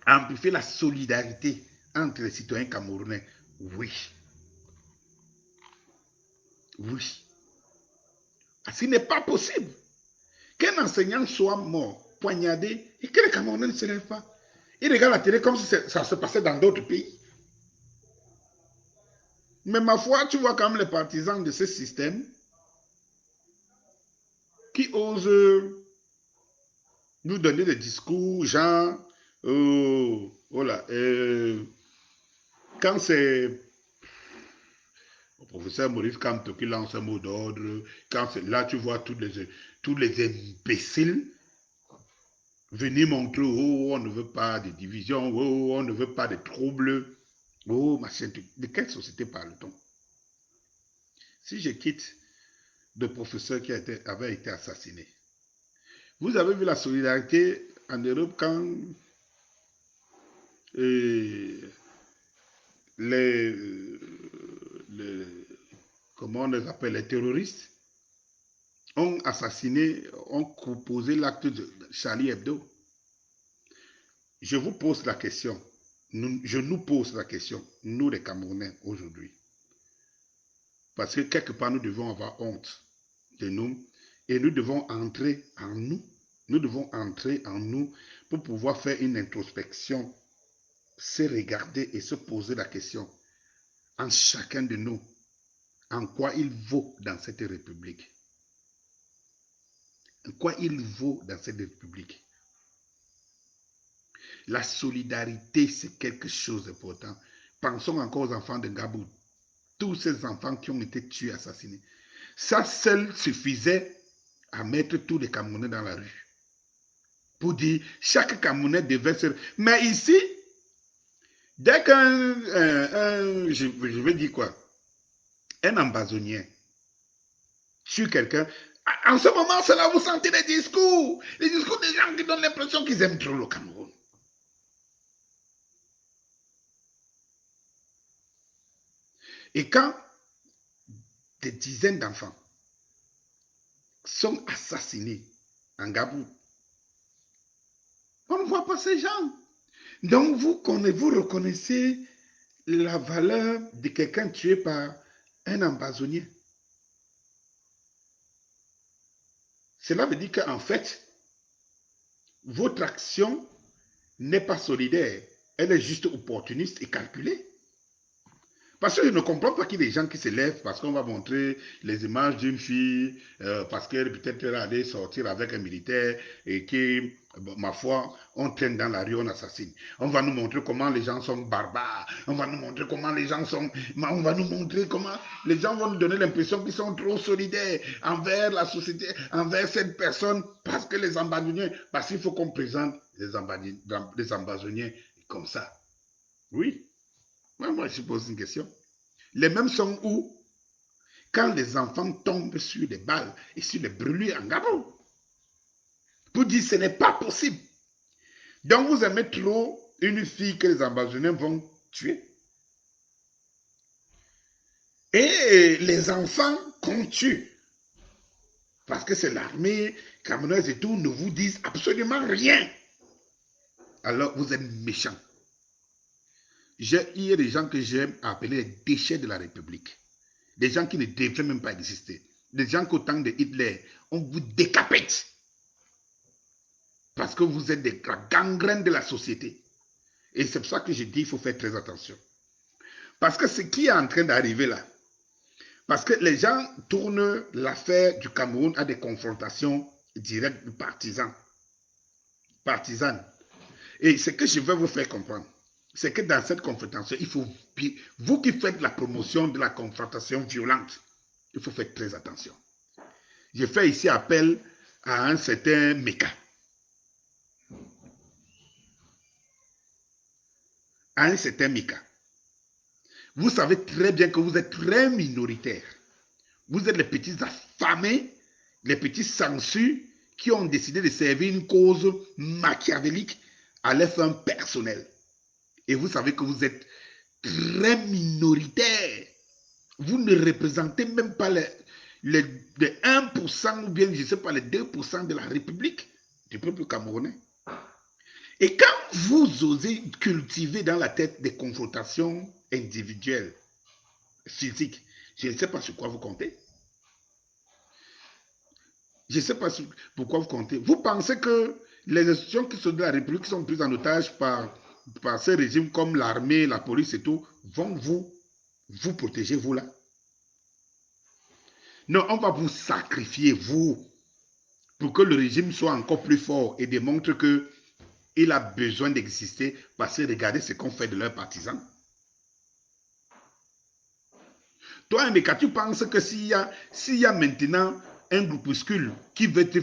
à amplifier la solidarité entre les citoyens camerounais, oui. Oui. Ce n'est pas possible qu'un enseignant soit mort, poignardé, et que les Camerounais ne se lèvent pas. Ils regardent la télé comme si ça se passait dans d'autres pays. Mais ma foi, tu vois quand même les partisans de ce système qui osent nous donner des discours, genre, voilà, quand c'est le professeur Maurice Kamto qui lance un mot d'ordre, quand c'est là, tu vois tous les imbéciles venir montrer, oh, on ne veut pas de division, oh, on ne veut pas de troubles, oh, machin. De quelle société parle-t-on? Si je quitte le professeur qui avait été assassiné, vous avez vu la solidarité en Europe quand comment on les appelle, les terroristes ont assassiné, ont composé l'acte de Charlie Hebdo. Je vous pose la question, je nous pose la question, nous les Camerounais aujourd'hui, parce que quelque part nous devons avoir honte de nous et nous devons entrer en nous. Nous devons entrer en nous pour pouvoir faire une introspection, se regarder et se poser la question en chacun de nous, en quoi il vaut dans cette république. En quoi il vaut dans cette république. La solidarité, c'est quelque chose d'important. Pensons encore aux enfants de Gabou. Tous ces enfants qui ont été tués, assassinés. Ça seul suffisait à mettre tous les Camerounais dans la rue. Pour dire, chaque Camerounais devait se... Mais ici, dès qu'un... je vais dire quoi? Un ambazonien tue quelqu'un, en ce moment, c'est là où vous sentez les discours des gens qui donnent l'impression qu'ils aiment trop le Cameroun. Et quand des dizaines d'enfants sont assassinés en Gabou, on ne voit pas ces gens. Donc vous reconnaissez la valeur de quelqu'un tué par un ambazonien. Cela veut dire qu'en fait, votre action n'est pas solidaire, elle est juste opportuniste et calculée. Parce que je ne comprends pas qu'il y ait des gens qui se lèvent parce qu'on va montrer les images d'une fille, parce qu'elle peut-être allée sortir avec un militaire et qui, ma foi, on traîne dans la rue, on assassine. On va nous montrer comment les gens sont barbares. On va nous montrer comment les gens sont... On va nous montrer comment les gens vont nous donner l'impression qu'ils sont trop solidaires envers la société, envers cette personne, parce que les ambazoniens, parce qu'il faut qu'on présente les ambazoniens comme ça. Oui. Moi, je pose une question. Les mêmes sont où? Quand les enfants tombent sur des balles et sur les brûlures en Gabon. Pour dire ce n'est pas possible. Donc vous aimez trop une fille que les ambazoniens vont tuer. Et les enfants qu'on tue, parce que c'est l'armée camerounaise et tout, ne vous disent absolument rien. Alors vous êtes méchants. Il y a des gens que j'aime appeler les déchets de la République. Des gens qui ne devaient même pas exister. Des gens qu'au temps de Hitler, on vous décapite. Parce que vous êtes des gangrènes de la société. Et c'est pour ça que je dis qu'il faut faire très attention. Parce que ce qui est en train d'arriver là, parce que les gens tournent l'affaire du Cameroun à des confrontations directes partisanes. Et ce que je veux vous faire comprendre, c'est que dans cette confrontation, il faut, vous qui faites la promotion de la confrontation violente, il faut faire très attention. Je fais ici appel à un certain Meka. À un certain Meka. Vous savez très bien que vous êtes très minoritaire. Vous êtes les petits affamés, les petits sangsues qui ont décidé de servir une cause machiavélique à leur fin personnelle. Et vous savez que vous êtes très minoritaire. Vous ne représentez même pas les 1% ou bien, je ne sais pas, les 2% de la République, du peuple camerounais. Et quand vous osez cultiver dans la tête des confrontations individuelles, physiques, je ne sais pas sur quoi vous comptez. Je ne sais pas pourquoi vous comptez. Vous pensez que les institutions qui sont de la République sont prises en otage par ces régimes comme l'armée, la police et tout, vont vous protéger, vous là? Non, on va vous sacrifier, vous, pour que le régime soit encore plus fort et démontre qu'il a besoin d'exister parce que regardez ce qu'on fait de leurs partisans. Toi, Meka, tu penses que s'il y a maintenant un groupuscule qui veut tes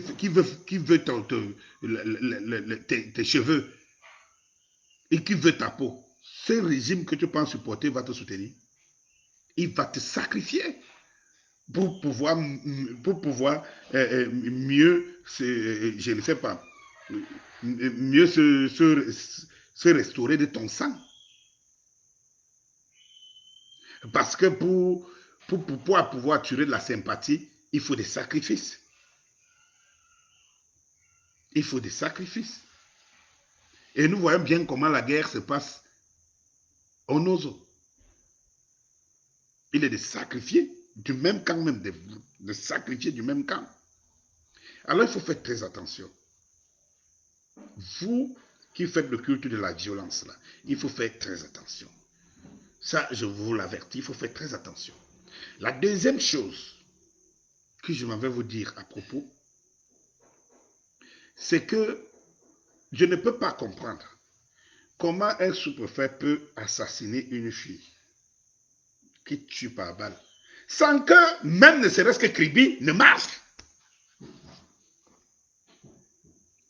cheveux et qui veut ta peau, ce régime que tu penses supporter va te soutenir. Il va te sacrifier pour pouvoir mieux, je ne sais pas, mieux se restaurer de ton sang. Parce que pour pouvoir tuer de la sympathie, il faut des sacrifices. Il faut des sacrifices. Et nous voyons bien comment la guerre se passe en Ozo. Il est de sacrifier du même camp, même de sacrifier du même camp. Alors il faut faire très attention. Vous qui faites le culte de la violence, là, il faut faire très attention. Ça, je vous l'avertis, il faut faire très attention. La deuxième chose que je m'en vais vous dire à propos, c'est que je ne peux pas comprendre comment un sous-préfet peut assassiner une fille qui tue par balle, sans que même ne serait-ce que Kribi ne marche.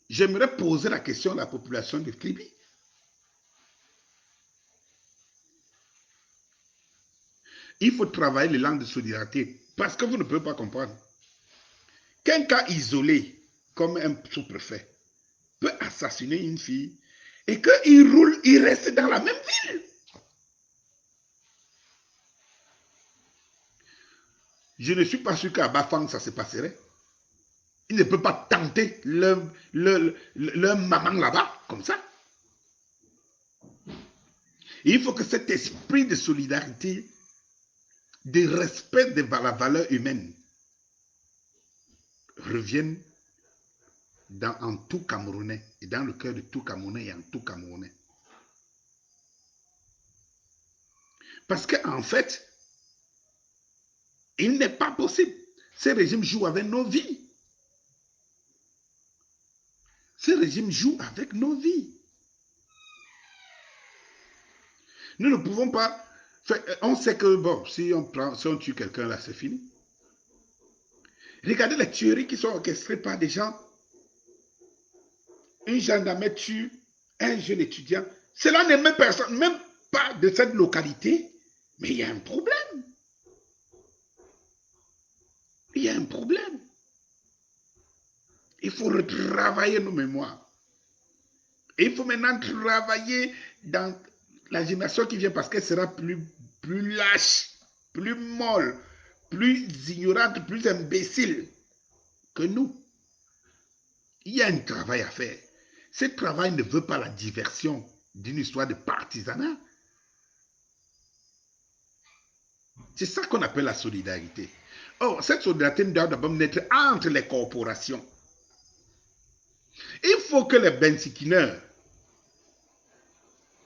J'aimerais poser la question à la population de Kribi. Il faut travailler les langues de solidarité parce que vous ne pouvez pas comprendre. Qu'un cas isolé, comme un sous-préfet, peut assassiner une fille et qu'il roule, il reste dans la même ville. Je ne suis pas sûr qu'à Bafang, ça se passerait. Il ne peut pas tenter leur maman là-bas, comme ça. Et il faut que cet esprit de solidarité, de respect de la valeur humaine, revienne en tout Camerounais, et dans le cœur de tout Camerounais et en tout Camerounais. Parce qu'en fait, il n'est pas possible. Ces régimes jouent avec nos vies. Ces régimes jouent avec nos vies. Nous ne pouvons pas... On sait que, bon, si on tue quelqu'un là, c'est fini. Regardez les tueries qui sont orchestrées par des gens. Une gendarmerie tue un jeune étudiant. Cela n'est même personne, même pas de cette localité, mais il y a un problème. Il y a un problème. Il faut retravailler nos mémoires. Et il faut maintenant travailler dans la génération qui vient parce qu'elle sera plus lâche. plus molles, plus ignorantes, plus imbéciles que nous. Il y a un travail à faire. Ce travail ne veut pas la diversion d'une histoire de partisanat. C'est ça qu'on appelle la solidarité. Or, cette solidarité doit d'abord naître entre les corporations. Il faut que les bensikineurs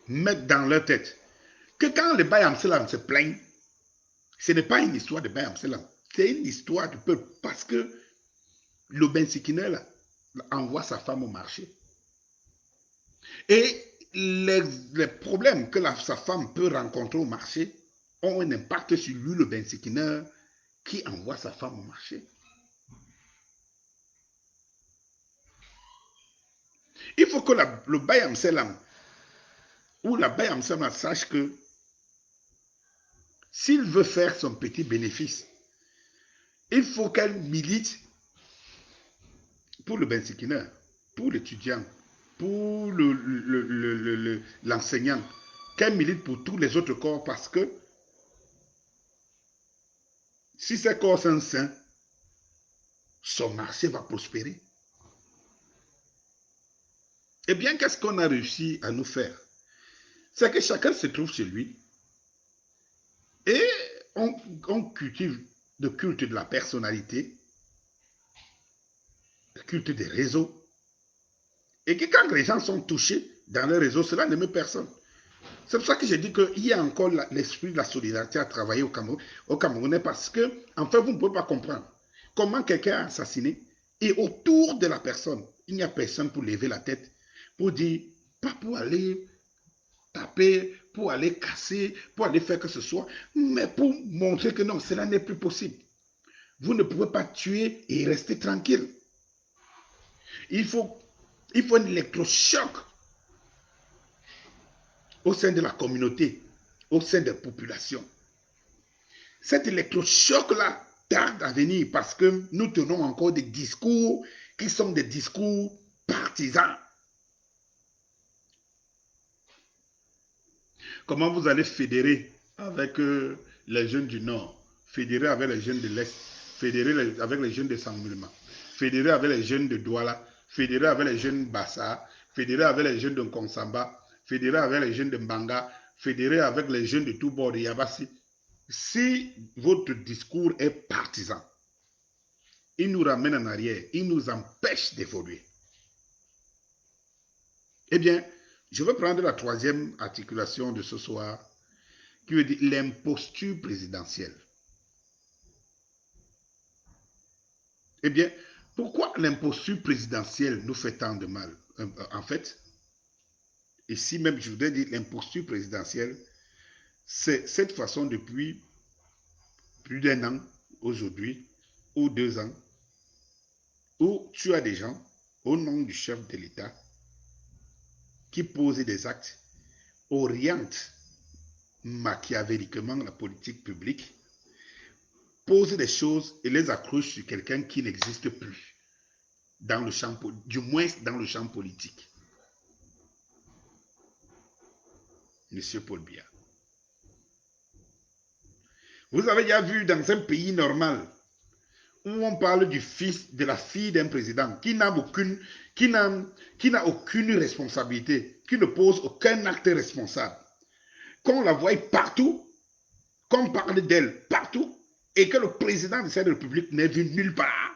mettent dans leur tête que quand les Baye Amselam se plaignent, ce n'est pas une histoire de Baye Amselam, c'est une histoire du peuple parce que le bensikineur envoie sa femme au marché. Et les problèmes que sa femme peut rencontrer au marché ont un impact sur lui, le bensikineur, qui envoie sa femme au marché. Il faut que le Baye Amselam ou la Baye Amselam sache que s'il veut faire son petit bénéfice, il faut qu'elle milite pour le bensikineur, pour l'étudiant, pour l'enseignant, qu'elle milite pour tous les autres corps parce que si ces corps sont sains, son marché va prospérer. Eh bien, qu'est-ce qu'on a réussi à nous faire? C'est que chacun se trouve chez lui et on cultive le culte de la personnalité, le culte des réseaux, et que quand les gens sont touchés dans les réseaux, cela n'aime personne. C'est pour ça que j'ai dit qu'il y a encore l'esprit de la solidarité à travailler au Camerounais parce que, en fait, vous ne pouvez pas comprendre comment quelqu'un a assassiné et autour de la personne, il n'y a personne pour lever la tête, pour dire, pas pour aller taper, pour aller casser, pour aller faire que ce soit, mais pour montrer que non, cela n'est plus possible. Vous ne pouvez pas tuer et rester tranquille. Il faut un électrochoc au sein de la communauté, au sein des populations. Cet électrochoc-là tarde à venir parce que nous tenons encore des discours qui sont des discours partisans. Comment vous allez fédérer avec les jeunes du Nord, fédérer avec les jeunes de l'Est, fédérer avec les jeunes de Saint-Mulma, fédérer avec les jeunes de Douala, fédérer avec les jeunes Bassa, fédérer avec les jeunes de Konsamba, fédérer avec les jeunes de Mbanga, fédérer avec les jeunes de tout bord de Yabassi. Si votre discours est partisan, il nous ramène en arrière, il nous empêche d'évoluer. Eh bien, je vais prendre la troisième articulation de ce soir, qui veut dire l'imposture présidentielle. Eh bien, pourquoi l'imposture présidentielle nous fait tant de mal? En fait, ici même, je voudrais dire l'imposture présidentielle, c'est cette façon depuis plus d'un an, aujourd'hui, ou 2 ans, où tu as des gens, au nom du chef de l'État, qui posent des actes, orientent machiavéliquement la politique publique, posent des choses et les accrochent sur quelqu'un qui n'existe plus, dans le champ, du moins dans le champ politique. Monsieur Paul Biya. Vous avez déjà vu dans un pays normal où on parle du fils, de la fille d'un président qui n'a aucune responsabilité, qui ne pose aucun acte responsable, qu'on la voie partout, qu'on parle d'elle partout, et que le président de cette république n'est vu nulle part.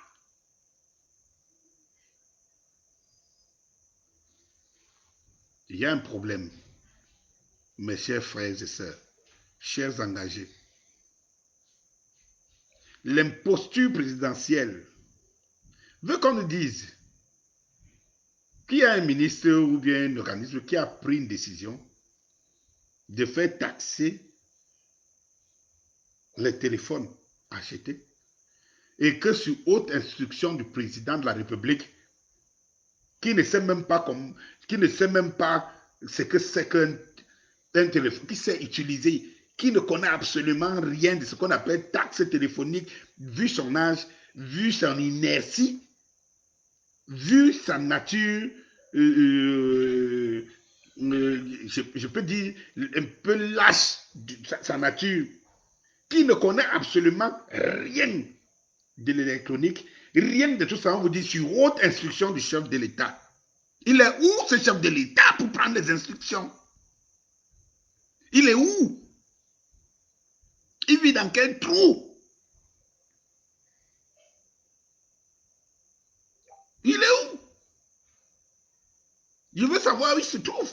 Il y a un problème, mes chers frères et sœurs, chers engagés. L'imposture présidentielle veut qu'on nous dise qu'il y a un ministre ou bien un organisme qui a pris une décision de faire taxer les téléphones achetés et que sur haute instruction du président de la République, qui ne sait même pas ce que c'est qu'un téléphone, qui sait utiliser, qui ne connaît absolument rien de ce qu'on appelle taxe téléphonique, vu son âge, vu son inertie, vu sa nature, je peux dire un peu lâche, sa nature, qui ne connaît absolument rien de l'électronique, rien de tout ça, on vous dit sur haute instruction du chef de l'État. Il est où ce chef de l'État pour prendre les instructions? Il est où? Il vit dans quel trou? Il est où? Je veux savoir où il se trouve.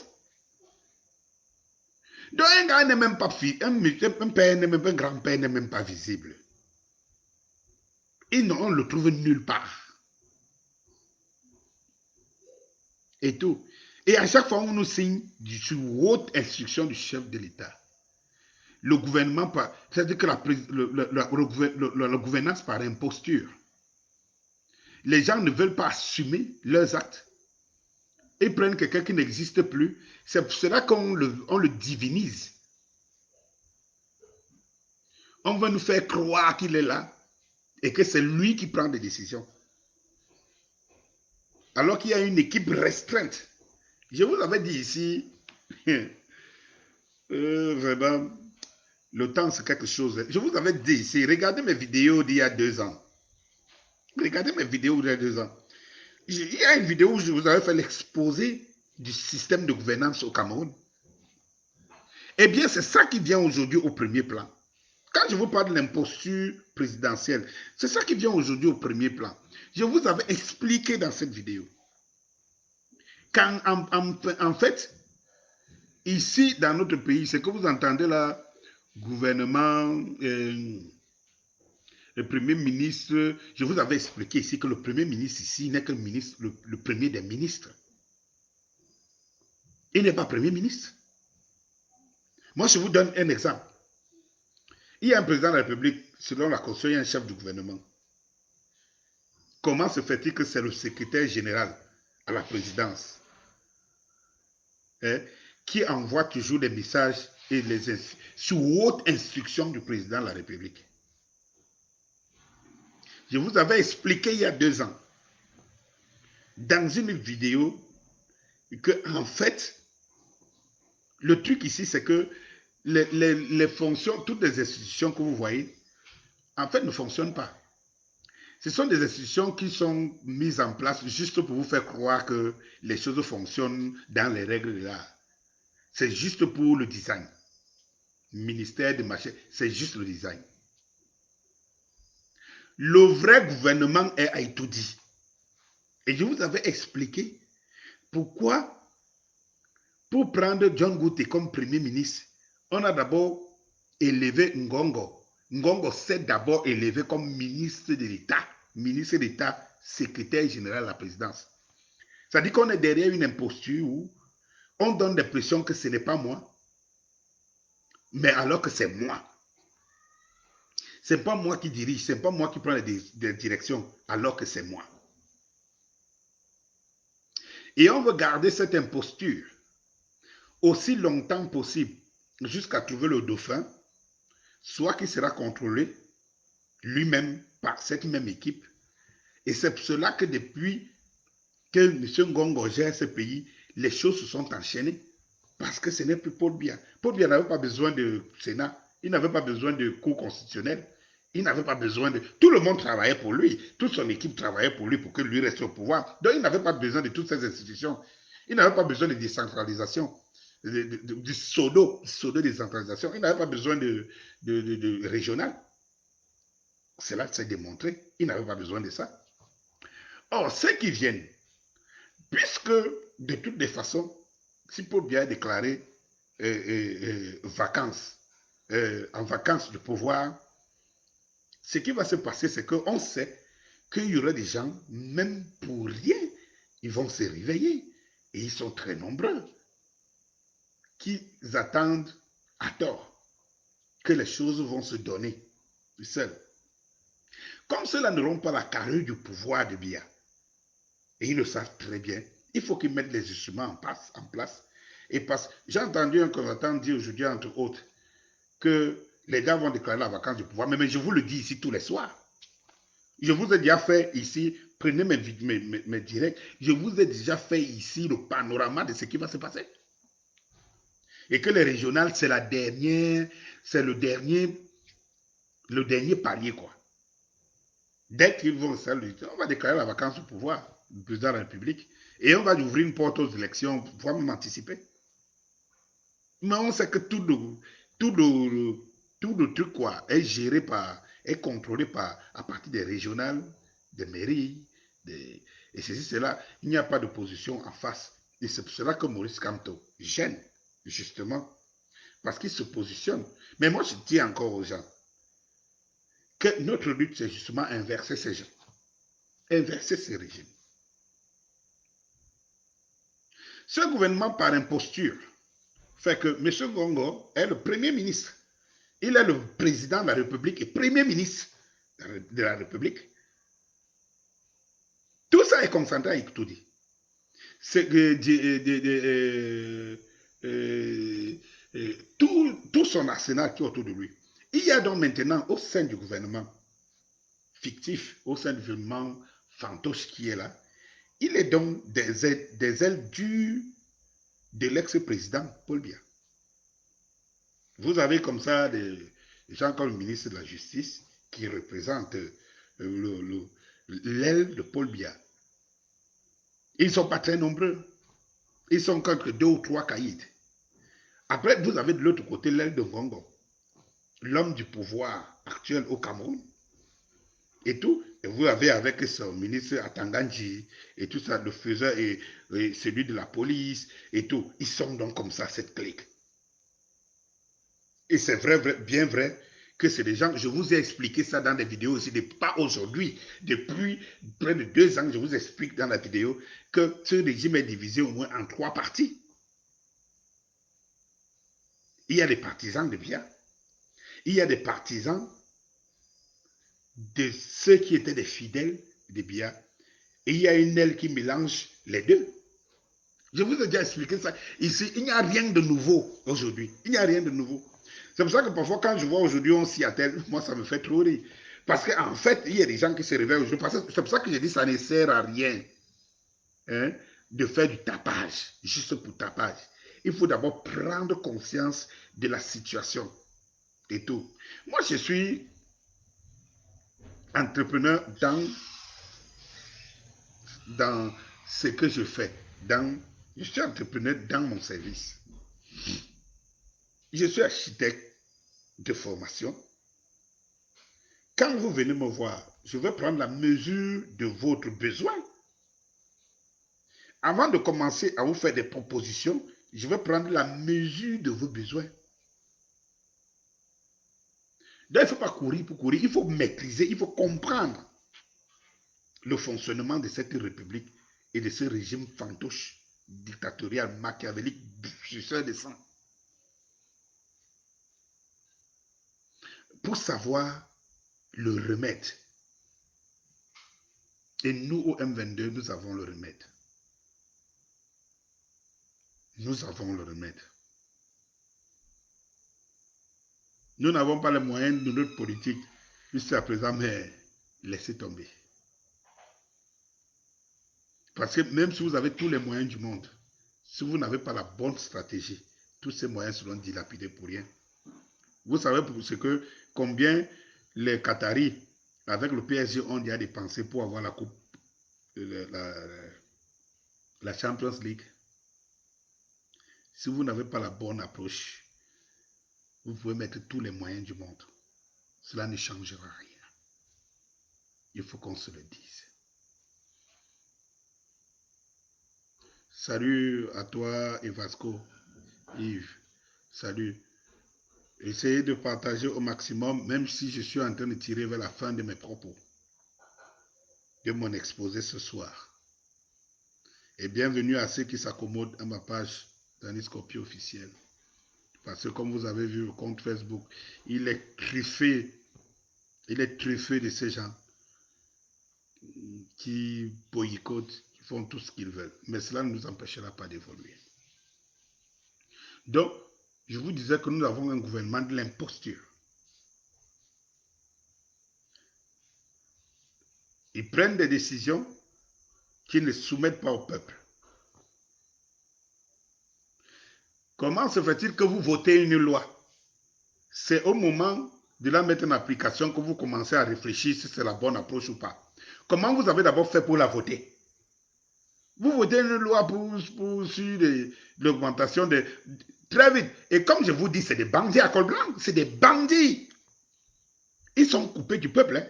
Donc un gars n'est même pas un père, un grand-père n'est même pas visible. Et non, on le trouve nulle part. Et tout. Et à chaque fois, on nous signe sur haute instruction du chef de l'État. Le gouvernement, c'est-à-dire que la gouvernance par imposture. Les gens ne veulent pas assumer leurs actes. Ils prennent quelqu'un qui n'existe plus. C'est pour cela qu'on le divinise. On va nous faire croire qu'il est là et que c'est lui qui prend des décisions. Alors qu'il y a une équipe restreinte. Je vous avais dit ici, vraiment, le temps c'est quelque chose. Je vous avais dit ici, regardez mes vidéos d'il y a 2 ans. Regardez mes vidéos d'il y a 2 ans. Il y a une vidéo où je vous avais fait l'exposé du système de gouvernance au Cameroun. Eh bien, c'est ça qui vient aujourd'hui au premier plan. Quand je vous parle de l'imposture présidentielle, c'est ça qui vient aujourd'hui au premier plan. Je vous avais expliqué dans cette vidéo. En fait, ici, dans notre pays, ce que vous entendez là, gouvernement, le premier ministre, je vous avais expliqué ici que le premier ministre ici n'est que le premier des ministres. Il n'est pas premier ministre. Moi, je vous donne un exemple. Il y a un président de la République, selon la Constitution, il y a un chef du gouvernement. Comment se fait-il que c'est le secrétaire général à la présidence qui envoie toujours des messages et sous haute instruction du président de la République? Je vous avais expliqué il y a 2 ans, dans une vidéo, que en fait, le truc ici, c'est que les fonctions, toutes les institutions que vous voyez, en fait, ne fonctionnent pas. Ce sont des institutions qui sont mises en place juste pour vous faire croire que les choses fonctionnent dans les règles de l'art. C'est juste pour le design. Ministère de machin, c'est juste le design. Le vrai gouvernement est à Itoudi. Et je vous avais expliqué pourquoi, pour prendre John Gouté comme premier ministre, on a d'abord élevé Ngongo. Ngongo s'est d'abord élevé comme ministre de l'État, secrétaire général à la présidence. C'est-à-dire qu'on est derrière une imposture où on donne l'impression que ce n'est pas moi, mais alors que c'est moi. Ce n'est pas moi qui dirige, ce n'est pas moi qui prends les directions, alors que c'est moi. Et on veut garder cette imposture aussi longtemps possible, jusqu'à trouver le dauphin, soit qui sera contrôlé lui-même par cette même équipe. Et c'est pour cela que depuis que M. Ngongo gère ce pays, les choses se sont enchaînées. Parce que ce n'est plus Paul Biya. Paul Biya n'avait pas besoin de Sénat, il n'avait pas besoin de cour constitutionnelle, il n'avait pas besoin de... Tout le monde travaillait pour lui, toute son équipe travaillait pour lui, pour que lui reste au pouvoir. Donc il n'avait pas besoin de toutes ces institutions. Il n'avait pas besoin de décentralisation, du pseudo-décentralisation. Il n'avait pas besoin de régional. Cela s'est démontré. Il n'avait pas besoin de ça. Or, ceux qui viennent, puisque de toutes les façons, si Paul Biya a déclaré vacances, en vacances de pouvoir, ce qui va se passer, c'est qu'on sait qu'il y aura des gens, même pour rien, ils vont se réveiller. Et ils sont très nombreux, qui attendent à tort que les choses vont se donner seules. Comme ceux-là n'auront pas la carrure du pouvoir de Biya, et ils le savent très bien, il faut qu'ils mettent les instruments en place. Et j'ai entendu un combattant dire aujourd'hui, entre autres, que les gars vont déclarer la vacance du pouvoir. Mais je vous le dis ici tous les soirs. Je vous ai déjà fait ici, prenez mes directs, je vous ai déjà fait ici le panorama de ce qui va se passer. Et que les régionales, c'est le dernier Le dernier palier, quoi. Dès qu'ils vont installer, on va déclarer la vacance du pouvoir du président de la République et on va ouvrir une porte aux élections pour pouvoir même anticiper. Mais on sait que tout le truc, quoi, est géré par, est contrôlé par, à partir des régionales, des mairies, et ceci, cela. Il n'y a pas d'opposition en face. Et c'est pour cela que Maurice Kamto gêne, justement, parce qu'il se positionne. Mais moi, je dis encore aux gens que notre lutte, c'est justement inverser ces gens, inverser ces régimes. Ce gouvernement, par imposture, fait que M. Gongo est le premier ministre. Il est le président de la République et premier ministre de la République. Tout ça est concentré à Ikoutodi. Tout son arsenal qui est autour de lui. Il y a donc maintenant au sein du gouvernement fictif, au sein du gouvernement fantoche qui est là, il est donc des ailes dures de l'ex-président Paul Biya. Vous avez comme ça des gens comme le ministre de la Justice qui représente l'aile de Paul Biya. Ils ne sont pas très nombreux. Ils sont contre 2 ou 3 caïds. Après, vous avez de l'autre côté l'aile de Ngongo, l'homme du pouvoir actuel au Cameroun. Et tout. Et vous avez avec son ministre Atanganji et tout ça, le faiseur et celui de la police et tout. Ils sont donc comme ça, cette clique. Et c'est bien vrai que c'est des gens, je vous ai expliqué ça dans des vidéos aussi, pas aujourd'hui, depuis près de 2 ans, je vous explique dans la vidéo que ce régime est divisé au moins en 3 parties. Il y a des partisans de Biya, il y a des partisans de ceux qui étaient des fidèles de Biya, et il y a une aile qui mélange les deux. Je vous ai déjà expliqué ça. Ici, il n'y a rien de nouveau aujourd'hui. Il n'y a rien de nouveau. C'est pour ça que parfois, quand je vois aujourd'hui on s'y attelle, moi, ça me fait trop rire. Parce qu'en fait, il y a des gens qui se réveillent aujourd'hui. C'est pour ça que je dis que ça ne sert à rien de faire du tapage, juste pour tapage. Il faut d'abord prendre conscience de la situation et tout. Moi, je suis entrepreneur dans ce que je fais. Je suis entrepreneur dans mon service. Je suis architecte de formation. Quand vous venez me voir, je vais prendre la mesure de votre besoin. Avant de commencer à vous faire des propositions, je vais prendre la mesure de vos besoins. Donc, il ne faut pas courir pour courir, il faut maîtriser, il faut comprendre le fonctionnement de cette république et de ce régime fantoche, dictatorial, machiavélique, suceur de sang. Pour savoir le remède. Et nous, au M22, nous avons le remède. Nous avons le remède. Nous n'avons pas les moyens de notre politique jusqu'à présent, mais laissez tomber. Parce que même si vous avez tous les moyens du monde, si vous n'avez pas la bonne stratégie, tous ces moyens seront dilapidés pour rien. Vous savez pour ce que combien les Qataris, avec le PSG, ont déjà dépensé pour avoir la coupe, la Champions League. Si vous n'avez pas la bonne approche, vous pouvez mettre tous les moyens du monde. Cela ne changera rien. Il faut qu'on se le dise. Salut à toi, Evasco, Yves. Salut. Essayez de partager au maximum, même si je suis en train de tirer vers la fin de mes propos, de mon exposé ce soir. Et bienvenue à ceux qui s'accommodent à ma page Daniscopie officielle. Parce que comme vous avez vu le compte Facebook, il est truffé de ces gens qui boycottent, qui font tout ce qu'ils veulent. Mais cela ne nous empêchera pas d'évoluer. Donc, je vous disais que nous avons un gouvernement de l'imposture. Ils prennent des décisions qui ne soumettent pas au peuple. Comment se fait-il que vous votez une loi? C'est au moment de la mettre en application que vous commencez à réfléchir si c'est la bonne approche ou pas. Comment vous avez d'abord fait pour la voter? Vous votez une loi sur l'augmentation de... Très vite. Et comme je vous dis, c'est des bandits à col blanc. C'est des bandits. Ils sont coupés du peuple. Hein.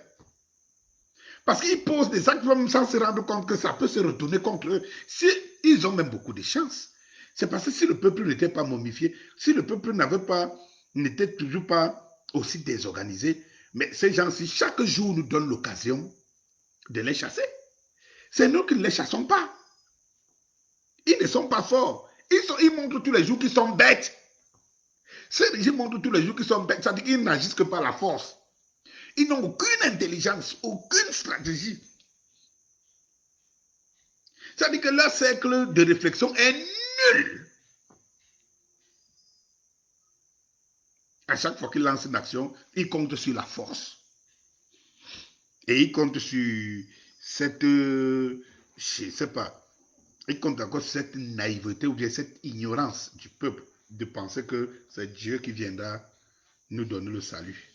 Parce qu'ils posent des actes sans se rendre compte que ça peut se retourner contre eux. Si, ils ont même beaucoup de chance. C'est parce que si le peuple n'était pas momifié, si le peuple n'était toujours pas aussi désorganisé, mais ces gens-ci, chaque jour, nous donnent l'occasion de les chasser. C'est nous qui ne les chassons pas. Ils ne sont pas forts. Ils montrent tous les jours qu'ils sont bêtes. Ces régimes montrent tous les jours qu'ils sont bêtes. Ça veut dire qu'ils n'agissent que par la force. Ils n'ont aucune intelligence, aucune stratégie. Ça veut dire que leur cercle de réflexion est nul. À chaque fois qu'ils lancent une action, ils comptent sur la force. Et ils comptent sur cette, je ne sais pas, ils comptent encore sur cette naïveté ou bien cette ignorance du peuple de penser que c'est Dieu qui viendra nous donner le salut.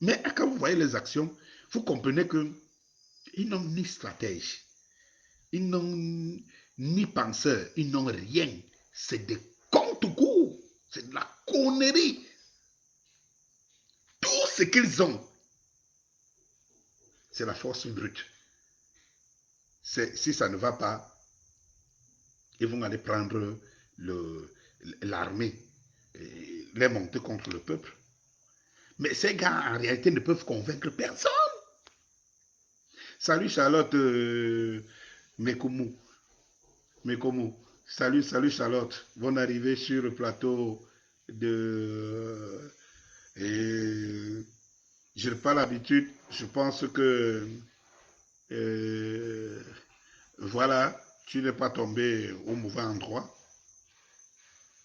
Mais quand vous voyez les actions, vous comprenez qu'ils n'ont ni stratège, ils n'ont ni penseur, ils n'ont rien. C'est des comptes courts, c'est de la connerie. Tout ce qu'ils ont, c'est la force brute. Si ça ne va pas, ils vont aller prendre l'armée, les monter contre le peuple. Mais ces gars, en réalité, ne peuvent convaincre personne. Salut Charlotte Mekoumou. Salut Charlotte. Bonne arrivée sur le plateau de... je n'ai pas l'habitude. Je pense que... voilà, tu n'es pas tombé au mauvais endroit.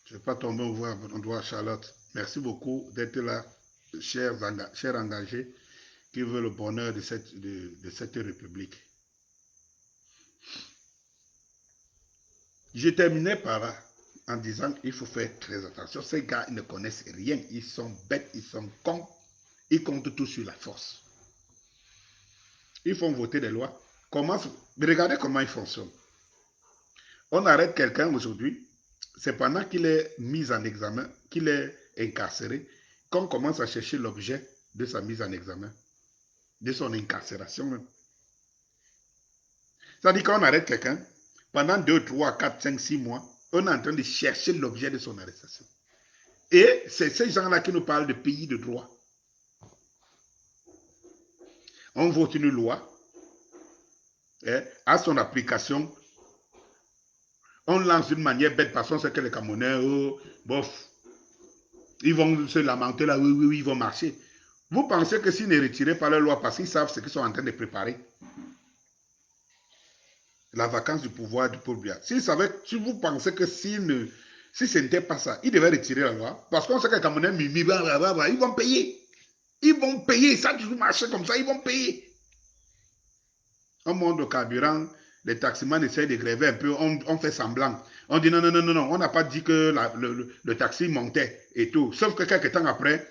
Tu n'es pas tombé au mauvais endroit, Charlotte. Merci beaucoup d'être là, chers engagés, qui veulent le bonheur de cette République. Je terminais par là en disant qu'il faut faire très attention. Ces gars, ils ne connaissent rien. Ils sont bêtes, ils sont cons. Ils comptent tout sur la force. Ils font voter des lois. Regardez comment ils fonctionnent. On arrête quelqu'un aujourd'hui. C'est pendant qu'il est mis en examen, qu'il est incarcéré, qu'on commence à chercher l'objet de sa mise en examen, de son incarcération même. C'est-à-dire qu'on arrête quelqu'un, pendant 2, 3, 4, 5, 6 mois, on est en train de chercher l'objet de son arrestation. Et c'est ces gens-là qui nous parlent de pays de droit. On vote une loi, à son application, on lance d'une manière bête parce qu'on sait que les Camerounais, bof, ils vont se lamenter là, oui, ils vont marcher. Vous pensez que s'ils ne retiraient pas leur loi parce qu'ils savent ce qu'ils sont en train de préparer, la vacance du pouvoir du peuple, si vous pensez que si ce n'était pas ça, ils devaient retirer la loi, parce qu'on sait que les Camerounais, ils vont payer. Ils vont payer, ça toujours marcher comme ça, ils vont payer. On monte le carburant, les taximans essayent de gréver un peu, on fait semblant. On dit non, on n'a pas dit que le taxi montait et tout. Sauf que quelques temps après,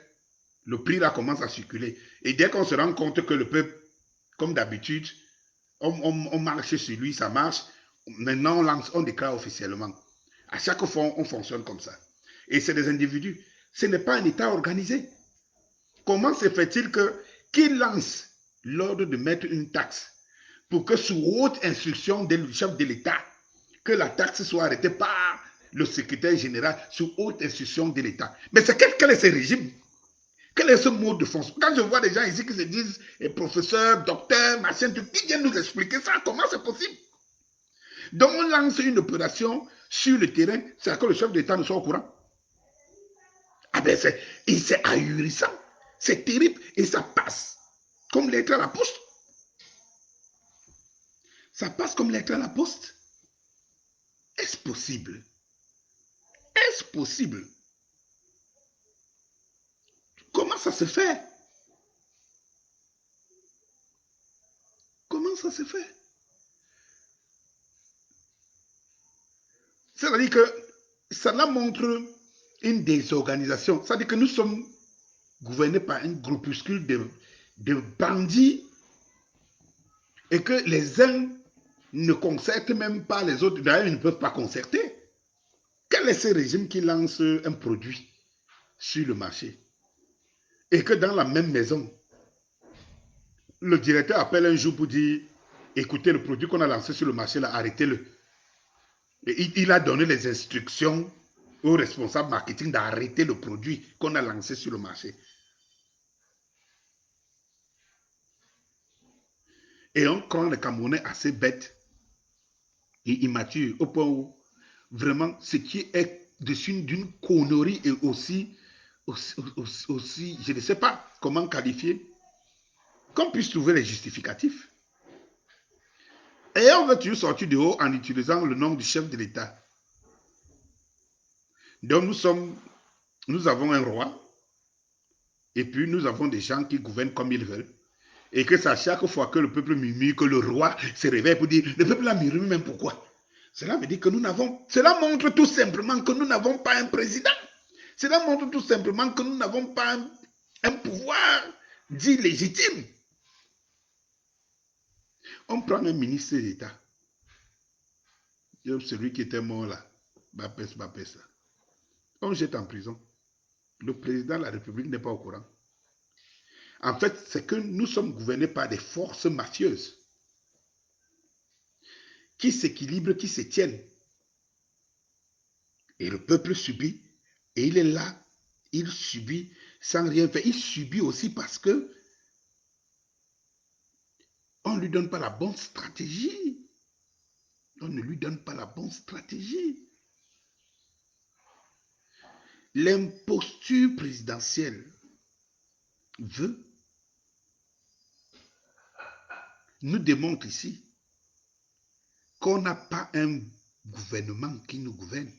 le prix là commence à circuler. Et dès qu'on se rend compte que le peuple, comme d'habitude, on marche sur lui, ça marche. Maintenant, on déclare officiellement. À chaque fois, on fonctionne comme ça. Et c'est des individus. Ce n'est pas un État organisé. Comment se fait-il qu'ils lancent l'ordre de mettre une taxe pour que sous haute instruction du chef de l'État, que la taxe soit arrêtée par le secrétaire général sous haute instruction de l'État? Mais quel est ce régime? Quel est ce mode de fonction? Quand je vois des gens ici qui se disent professeurs, docteurs, machin, qui viennent nous expliquer ça, comment c'est possible? Donc on lance une opération sur le terrain, c'est que le chef d'État ne soit au courant. Ah ben c'est ahurissant, c'est terrible et ça passe comme lettre à la poste. Ça passe comme lettre à la poste. Est-ce possible? Est-ce possible? Comment ça se fait? Comment ça se fait? C'est-à-dire que cela montre une désorganisation. Ça veut dire que nous sommes gouvernés par un groupuscule de bandits et que les uns ne concertent même pas les autres. D'ailleurs, ils ne peuvent pas concerter. Quel est ce régime qui lance un produit sur le marché et que dans la même maison, le directeur appelle un jour pour dire, écoutez, le produit qu'on a lancé sur le marché, là, arrêtez-le. Il a donné les instructions aux responsables marketing d'arrêter le produit qu'on a lancé sur le marché. Et on croit les Camerounais assez bêtes et immatures, au point où vraiment ce qui est dessus d'une connerie et aussi, je ne sais pas comment qualifier, qu'on puisse trouver les justificatifs. Et on veut toujours sortir de haut en utilisant le nom du chef de l'État. Donc nous avons un roi, et puis nous avons des gens qui gouvernent comme ils veulent. Et que ça, chaque fois que le peuple murmure, que le roi se réveille pour dire, le peuple a murmure même pourquoi? Cela veut dire que cela montre tout simplement que nous n'avons pas un président. Cela montre tout simplement que nous n'avons pas un pouvoir dit légitime. On prend un ministre d'État, celui qui était mort là, Bapes, on le jette en prison. Le président de la République n'est pas au courant. En fait, c'est que nous sommes gouvernés par des forces mafieuses qui s'équilibrent, qui se tiennent. Et le peuple subit, et il est là, il subit sans rien faire. Il subit aussi parce que on ne lui donne pas la bonne stratégie. On ne lui donne pas la bonne stratégie. L'imposture présidentielle nous démontre ici qu'on n'a pas un gouvernement qui nous gouverne.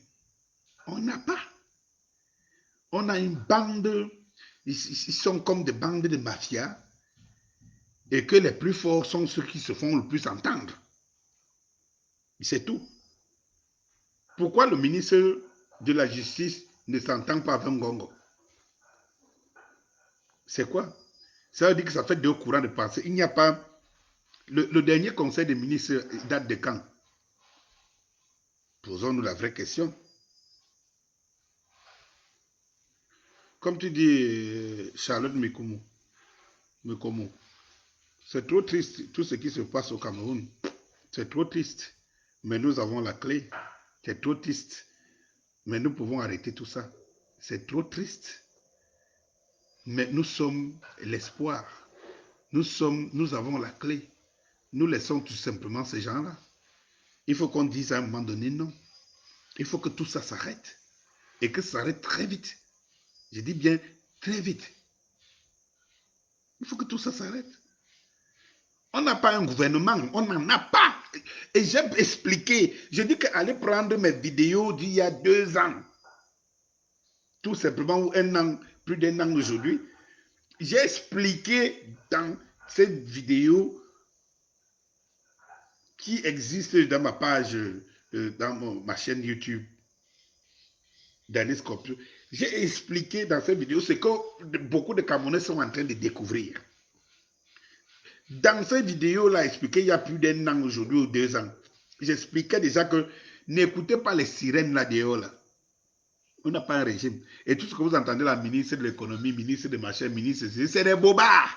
On n'a pas. On a une bande, ils sont comme des bandes de mafia, et que les plus forts sont ceux qui se font le plus entendre. C'est tout. Pourquoi le ministre de la Justice ne s'entend pas avec Ngongo? C'est quoi? Ça veut dire que ça fait deux courants de pensée. Il n'y a pas... Le dernier conseil des ministres date de quand? Posons-nous la vraie question. Comme tu dis, Charlotte Mekoumou, c'est trop triste tout ce qui se passe au Cameroun. C'est trop triste. Mais nous avons la clé. C'est trop triste. Mais nous pouvons arrêter tout ça. C'est trop triste. Mais nous sommes l'espoir. Nous avons la clé. Nous laissons tout simplement ces gens-là. Il faut qu'on dise à un moment donné non. Il faut que tout ça s'arrête. Et que ça s'arrête très vite. Je dis bien très vite. Il faut que tout ça s'arrête. On n'a pas un gouvernement. On n'en a pas. Et j'ai expliqué. Je dis qu'allez prendre mes vidéos d'il y a 2 ans. Tout simplement, ou un an, plus d'un an aujourd'hui. J'ai expliqué dans cette vidéo qui existe dans ma page, dans ma chaîne YouTube, Danis Scorpio. J'ai expliqué dans cette vidéo ce que beaucoup de Camerounais sont en train de découvrir. Dans cette vidéo-là, expliqué il y a plus d'un an aujourd'hui ou 2 ans, j'expliquais déjà que n'écoutez pas les sirènes là dehors là. On n'a pas un régime. Et tout ce que vous entendez là, ministre de l'économie, ministre de machin, ministre, c'est des bobards.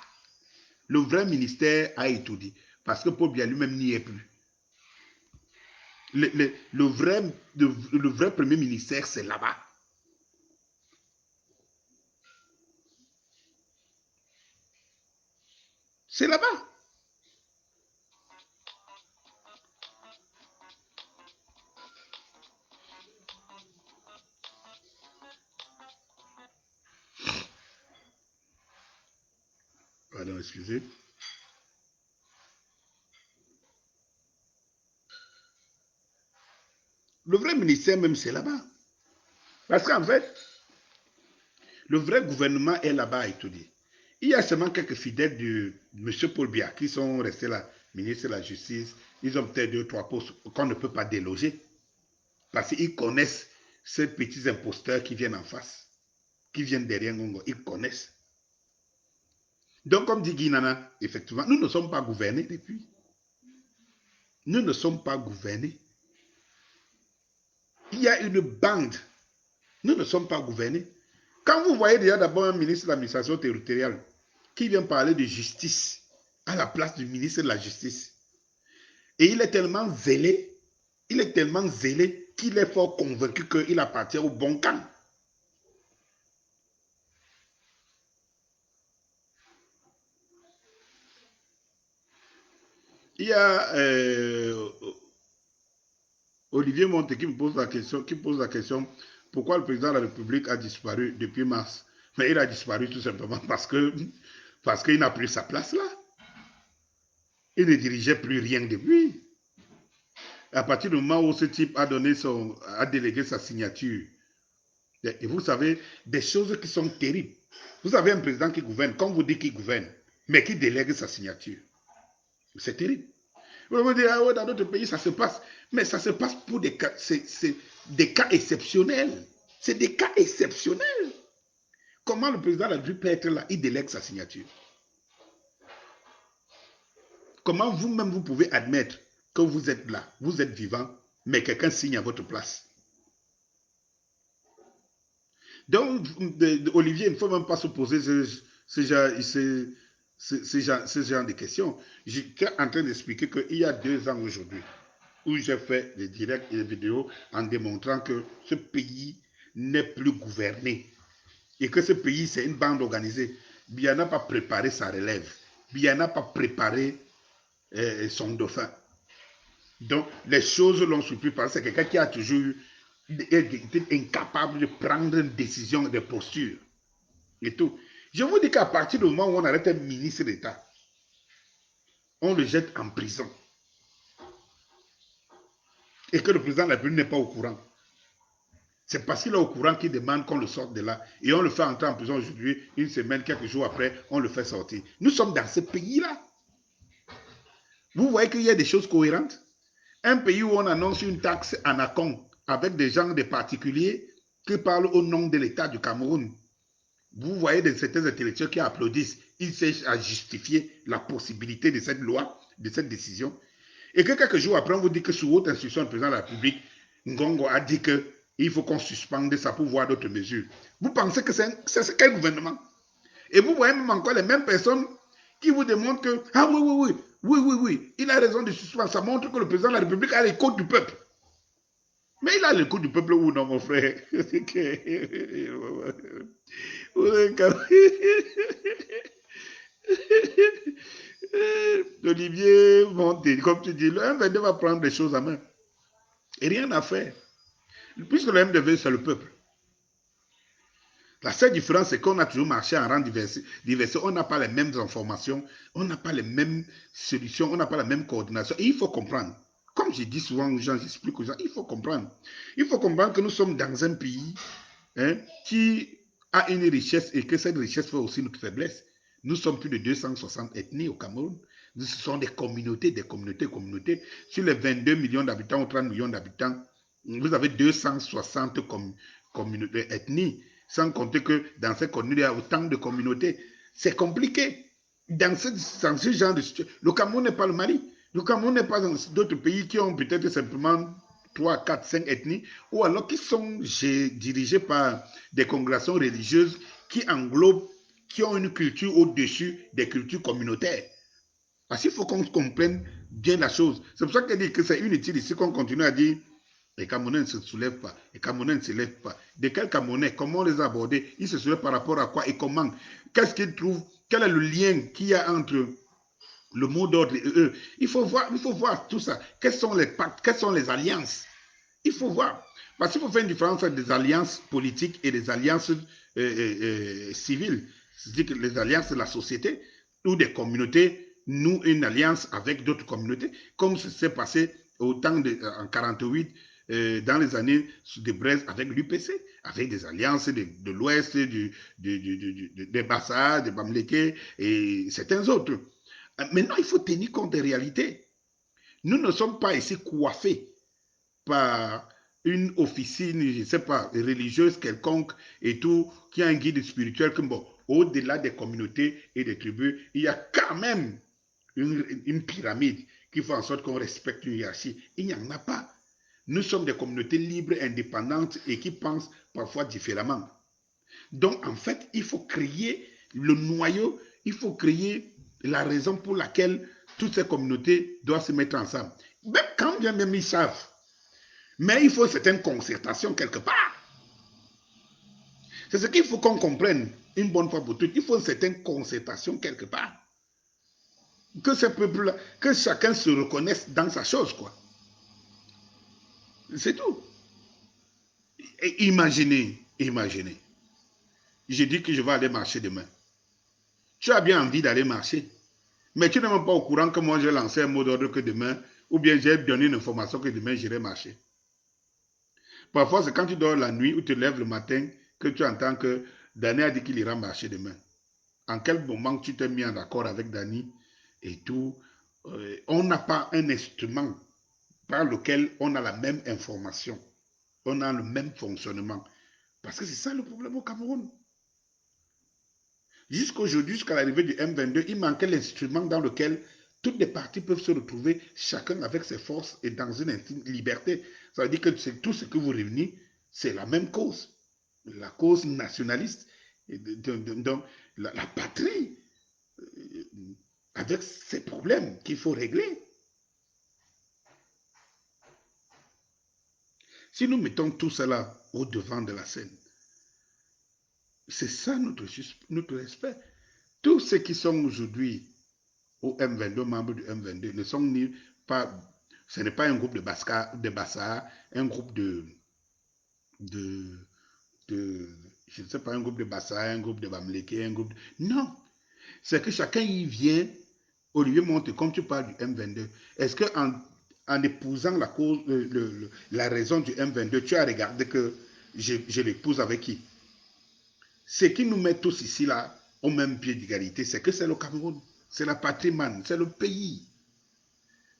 Le vrai ministère a étudié. Parce que Paul Biya lui-même n'y est plus. Le vrai premier ministère, c'est là-bas. C'est là-bas. Pardon, excusez. Le vrai ministère même, c'est là-bas. Parce qu'en fait, le vrai gouvernement est là-bas à étudier. Il y a seulement quelques fidèles de M. Paul Biya qui sont restés là, ministre de la Justice. Ils ont peut-être 2 ou 3 postes qu'on ne peut pas déloger. Parce qu'ils connaissent ces petits imposteurs qui viennent en face, qui viennent derrière Ngongo, ils connaissent. Donc, comme dit Guinana, effectivement, nous ne sommes pas gouvernés depuis. Nous ne sommes pas gouvernés. Il y a une bande. Nous ne sommes pas gouvernés. Quand vous voyez déjà d'abord un ministre de l'administration territoriale qui vient parler de justice à la place du ministre de la Justice, et il est tellement zélé qu'il est fort convaincu qu'il appartient au bon camp. Il y a Olivier Monte qui pose la question, pourquoi le président de la République a disparu depuis mars? Mais il a disparu tout simplement parce qu'il n'a plus sa place là. Il ne dirigeait plus rien depuis. À partir du moment où ce type a délégué sa signature, et vous savez, des choses qui sont terribles. Vous avez un président qui gouverne, comme vous dites qu'il gouverne, mais qui délègue sa signature. C'est terrible. Vous me dire, ah ouais, dans d'autres pays, ça se passe. Mais ça se passe pour des cas, c'est des cas exceptionnels. C'est des cas exceptionnels. Comment le président de la République peut être là, il délègue sa signature? Comment vous-même, vous pouvez admettre que vous êtes là, vous êtes vivant, mais quelqu'un signe à votre place? Donc, Olivier, il ne faut même pas se poser ce genre de questions. J'étais en train d'expliquer qu'il y a 2 ans aujourd'hui, où j'ai fait des directs et des vidéos en démontrant que ce pays n'est plus gouverné et que ce pays, c'est une bande organisée. Biya n'a pas préparé sa relève. Biya n'a pas préparé son dauphin. Donc, les choses l'ont surpris parce que c'est quelqu'un qui a toujours été incapable de prendre une décision, de posture et tout. Je vous dis qu'à partir du moment où on arrête un ministre d'État, on le jette en prison. Et que le président de la République n'est pas au courant. C'est parce qu'il est au courant qu'il demande qu'on le sorte de là. Et on le fait entrer en prison aujourd'hui, une semaine, quelques jours après, on le fait sortir. Nous sommes dans ce pays-là. Vous voyez qu'il y a des choses cohérentes. Un pays où on annonce une taxe en accont avec des gens, des particuliers qui parlent au nom de l'État du Cameroun. Vous voyez certains intellectuels qui applaudissent. Ils cherchent à justifier la possibilité de cette loi, de cette décision. Et que quelques jours après, on vous dit que sous haute instruction du président de la République, Ngongo a dit qu'il faut qu'on suspende ça pour voir d'autres mesures. Vous pensez que c'est quel gouvernement? Et vous voyez même encore les mêmes personnes qui vous démontrent que, ah oui, il a raison de suspendre. Ça montre que le président de la République a l'écoute du peuple. Mais il a l'écoute du peuple ou non, mon frère? Olivier Monté, comme tu dis, le M22 va prendre des choses à main. Et rien à faire. Puisque le M22, c'est le peuple. La seule différence, c'est qu'on a toujours marché en rang diverses. On n'a pas les mêmes informations, on n'a pas les mêmes solutions, on n'a pas la même coordination. Et il faut comprendre. Comme je dis souvent aux gens, j'explique aux gens, il faut comprendre. Il faut comprendre que nous sommes dans un pays qui a une richesse et que cette richesse fait aussi notre faiblesse. Nous sommes plus de 260 ethnies au Cameroun. Ce sont des communautés. Sur les 22 millions d'habitants ou 30 millions d'habitants, vous avez 260 ethnies. Sans compter que dans ces communautés, il y a autant de communautés. C'est compliqué. Dans ce genre de situation, le Cameroun n'est pas le Mali. Le Cameroun n'est pas dans d'autres pays qui ont peut-être simplement 3, 4, 5 ethnies, ou alors qui sont dirigés par des congrégations religieuses qui englobent, qui ont une culture au-dessus des cultures communautaires. Parce qu'il faut qu'on comprenne bien la chose. C'est pour ça que je dis que c'est inutile ici qu'on continue à dire les Camerounais ne se soulèvent pas, les Camerounais ne se lèvent pas. De quels Camerounais? Comment on les a abordés? Ils se soulèvent par rapport à quoi et comment? Qu'est-ce qu'ils trouvent? Quel est le lien qu'il y a entre le mot d'ordre et eux? Il faut voir tout ça. Quels sont les pactes? Quelles sont les alliances? Il faut voir. Parce qu'il faut faire une différence entre des alliances politiques et des alliances civiles. C'est-à-dire que les alliances de la société ou des communautés nouent une alliance avec d'autres communautés, comme ce s'est passé au temps en 1948, dans les années de Brest avec l'UPC, avec des alliances de l'Ouest, des Bassa, des Bamileke et certains autres. Maintenant, il faut tenir compte des réalités. Nous ne sommes pas ici coiffés par une officine, je ne sais pas, religieuse quelconque et tout, qui a un guide spirituel, que bon, au-delà des communautés et des tribus, il y a quand même une pyramide qui fait en sorte qu'on respecte une hiérarchie. Il n'y en a pas. Nous sommes des communautés libres, indépendantes et qui pensent parfois différemment. Donc, en fait, il faut créer le noyau, il faut créer la raison pour laquelle toutes ces communautés doivent se mettre ensemble. Même quand bien même ils savent. Mais il faut une certaine concertation quelque part. C'est ce qu'il faut qu'on comprenne une bonne fois pour toutes. Il faut une certaine concertation quelque part. Que ce peuple-là, que chacun se reconnaisse dans sa chose, quoi. C'est tout. Et imaginez, imaginez. Je dis que je vais aller marcher demain. Tu as bien envie d'aller marcher, mais tu n'es même pas au courant que moi j'ai lancé un mot d'ordre que demain, ou bien j'ai donné une information que demain j'irai marcher. Parfois, c'est quand tu dors la nuit ou tu te lèves le matin que tu entends que Dani a dit qu'il ira marcher demain. En quel moment tu t'es mis en accord avec Dani et tout. On n'a pas un instrument par lequel on a la même information. On a le même fonctionnement. Parce que c'est ça le problème au Cameroun. Jusqu'aujourd'hui, jusqu'à l'arrivée du M22, il manquait l'instrument dans lequel toutes les parties peuvent se retrouver, chacun avec ses forces et dans une intime liberté. Ça veut dire que tout ce que vous réunissez, c'est la même cause. La cause nationaliste. Donc, la patrie, avec ses problèmes qu'il faut régler. Si nous mettons tout cela au devant de la scène, c'est ça notre respect. Tous ceux qui sont aujourd'hui au M22, membres du M22, ne sont ni pas, ce n'est pas un groupe de Bassa, un groupe de, je ne sais pas, un groupe de Bassa, un groupe de Bamleke, un groupe de... Non, c'est que chacun y vient. Olivier monte, comme tu parles du M22, est-ce qu'en épousant la cause, la raison du M22, tu as regardé que je l'épouse avec qui? Ce qui nous met tous ici là au même pied d'égalité, c'est que c'est le Cameroun, c'est la patrimoine, c'est le pays.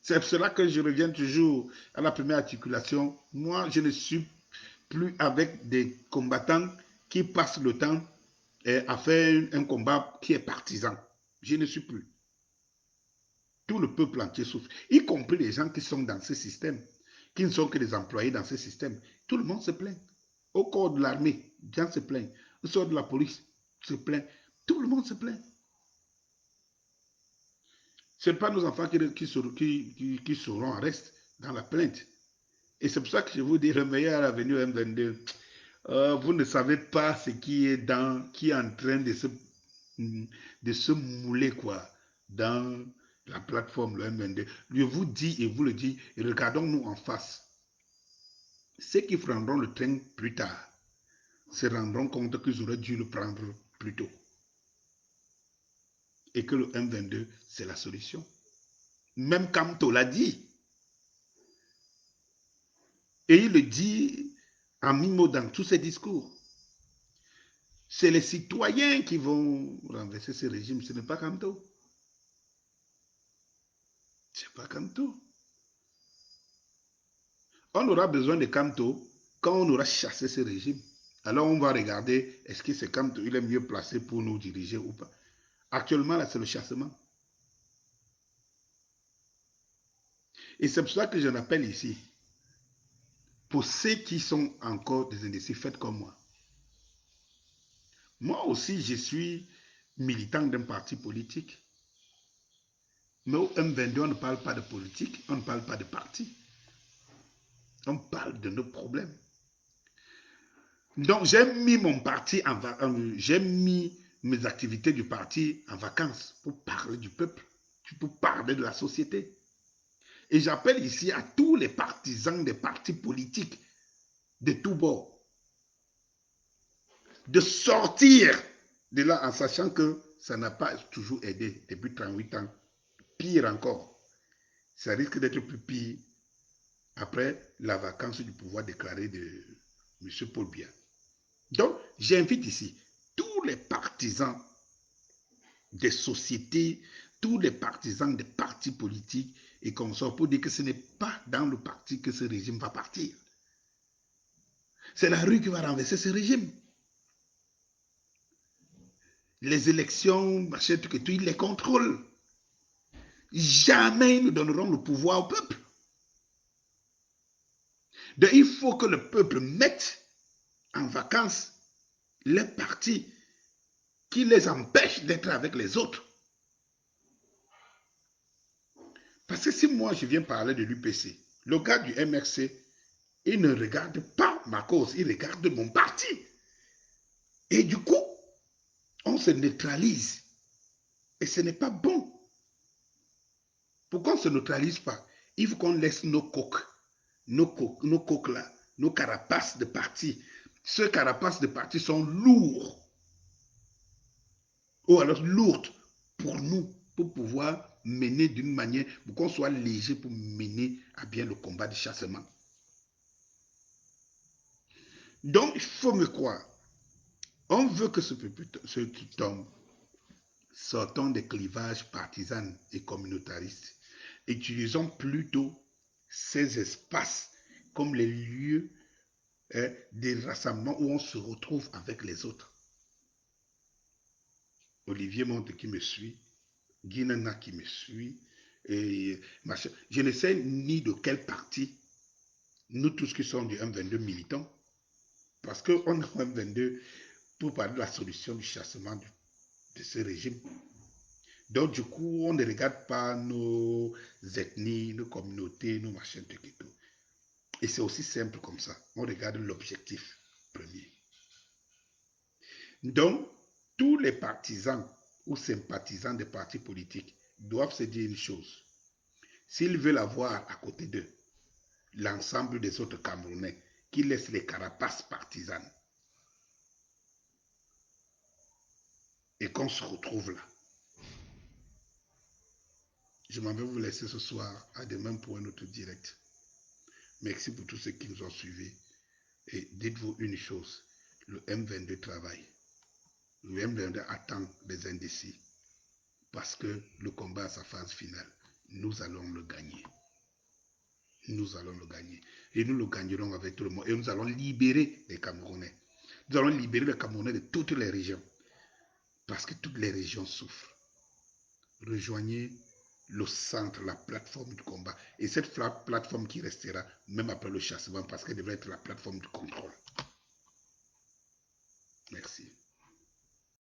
C'est pour cela que je reviens toujours à la première articulation. Moi, je ne suis plus avec des combattants qui passent le temps à faire un combat qui est partisan. Je ne suis plus. Tout le peuple entier souffre, y compris les gens qui sont dans ce système, qui ne sont que des employés dans ce système. Tout le monde se plaint. Au corps de l'armée, les gens se plaignent. Au corps de la police, se plaint. Tout le monde se plaint. Ce n'est pas nos enfants qui seront en reste dans la plainte. Et c'est pour ça que je vous dis, le meilleur avenir M22, vous ne savez pas ce qui est en train de se mouler, quoi, dans la plateforme, le M22. Je vous dis et vous le dis, regardons-nous en face. Ceux qui prendront le train plus tard se rendront compte qu'ils auraient dû le prendre plus tôt. Et que le M22, c'est la solution. Même Kamto l'a dit. Et il le dit en mimo dans tous ses discours. C'est les citoyens qui vont renverser ce régime, ce n'est pas Kamto. C'est pas Kamto. On aura besoin de Kamto quand on aura chassé ce régime. Alors on va regarder, est-ce que c'est Kamto, il est mieux placé pour nous diriger ou pas. Actuellement, là, c'est le chassement. Et c'est pour ça que je l'appelle ici. Pour ceux qui sont encore des indécis, faites comme moi. Moi aussi, je suis militant d'un parti politique. Mais au M22, on ne parle pas de politique, on ne parle pas de parti. On parle de nos problèmes. Donc, j'ai mis mon parti j'ai mis mes activités du parti en vacances pour parler du peuple, pour parler de la société. Et j'appelle ici à tous les partisans des partis politiques de tous bords de sortir de là en sachant que ça n'a pas toujours aidé depuis 38 ans. Pire encore, ça risque d'être plus pire après la vacance du pouvoir déclaré de M. Paul Biya. Donc, j'invite ici tous les partisans des sociétés, tous les partisans des partis politiques et consorts pour dire que ce n'est pas dans le parti que ce régime va partir. C'est la rue qui va renverser ce régime. Les élections, machin, tout, ils les contrôlent. Jamais ils ne donneront le pouvoir au peuple. Donc il faut que le peuple mette en vacances les partis qui les empêchent d'être avec les autres. Parce que si moi je viens parler de l'UPC, le gars du MRC, il ne regarde pas ma cause, il regarde mon parti. Et du coup, on se neutralise. Et ce n'est pas bon. Pourquoi on ne se neutralise pas? Il faut qu'on laisse nos coques là, nos carapaces de parti. Ces carapaces de parti sont lourds. Ou alors lourdes pour nous, pour pouvoir mener d'une manière, pour qu'on soit léger pour mener à bien le combat de chassement. Donc, il faut me croire. On veut que ce qui tombe. Sortons des clivages partisans et communautaristes. Utilisons plutôt ces espaces comme les lieux des rassemblements où on se retrouve avec les autres. Olivier Monte qui me suit, Guinana qui me suit, et machin. Je ne sais ni de quel parti, nous tous qui sommes du M22 militants, parce qu'on est au M22 pour parler de la solution du chassement de ce régime. Donc, du coup, on ne regarde pas nos ethnies, nos communautés, nos machins, tout et tout. Et c'est aussi simple comme ça. On regarde l'objectif premier. Donc, tous les partisans ou sympathisants des partis politiques doivent se dire une chose. S'ils veulent avoir à côté d'eux l'ensemble des autres Camerounais qui laissent les carapaces partisanes et qu'on se retrouve là. Je m'en vais vous laisser ce soir. À demain pour un autre direct. Merci pour tous ceux qui nous ont suivis. Et dites-vous une chose, le M22 travaille. Le M22 attend des indécis. Parce que le combat à sa phase finale, nous allons le gagner. Nous allons le gagner. Et nous le gagnerons avec tout le monde. Et nous allons libérer les Camerounais. Nous allons libérer les Camerounais de toutes les régions. Parce que toutes les régions souffrent. Rejoignez le centre, la plateforme du combat. Et cette plateforme qui restera, même après le chassement, parce qu'elle devrait être la plateforme du contrôle. Merci.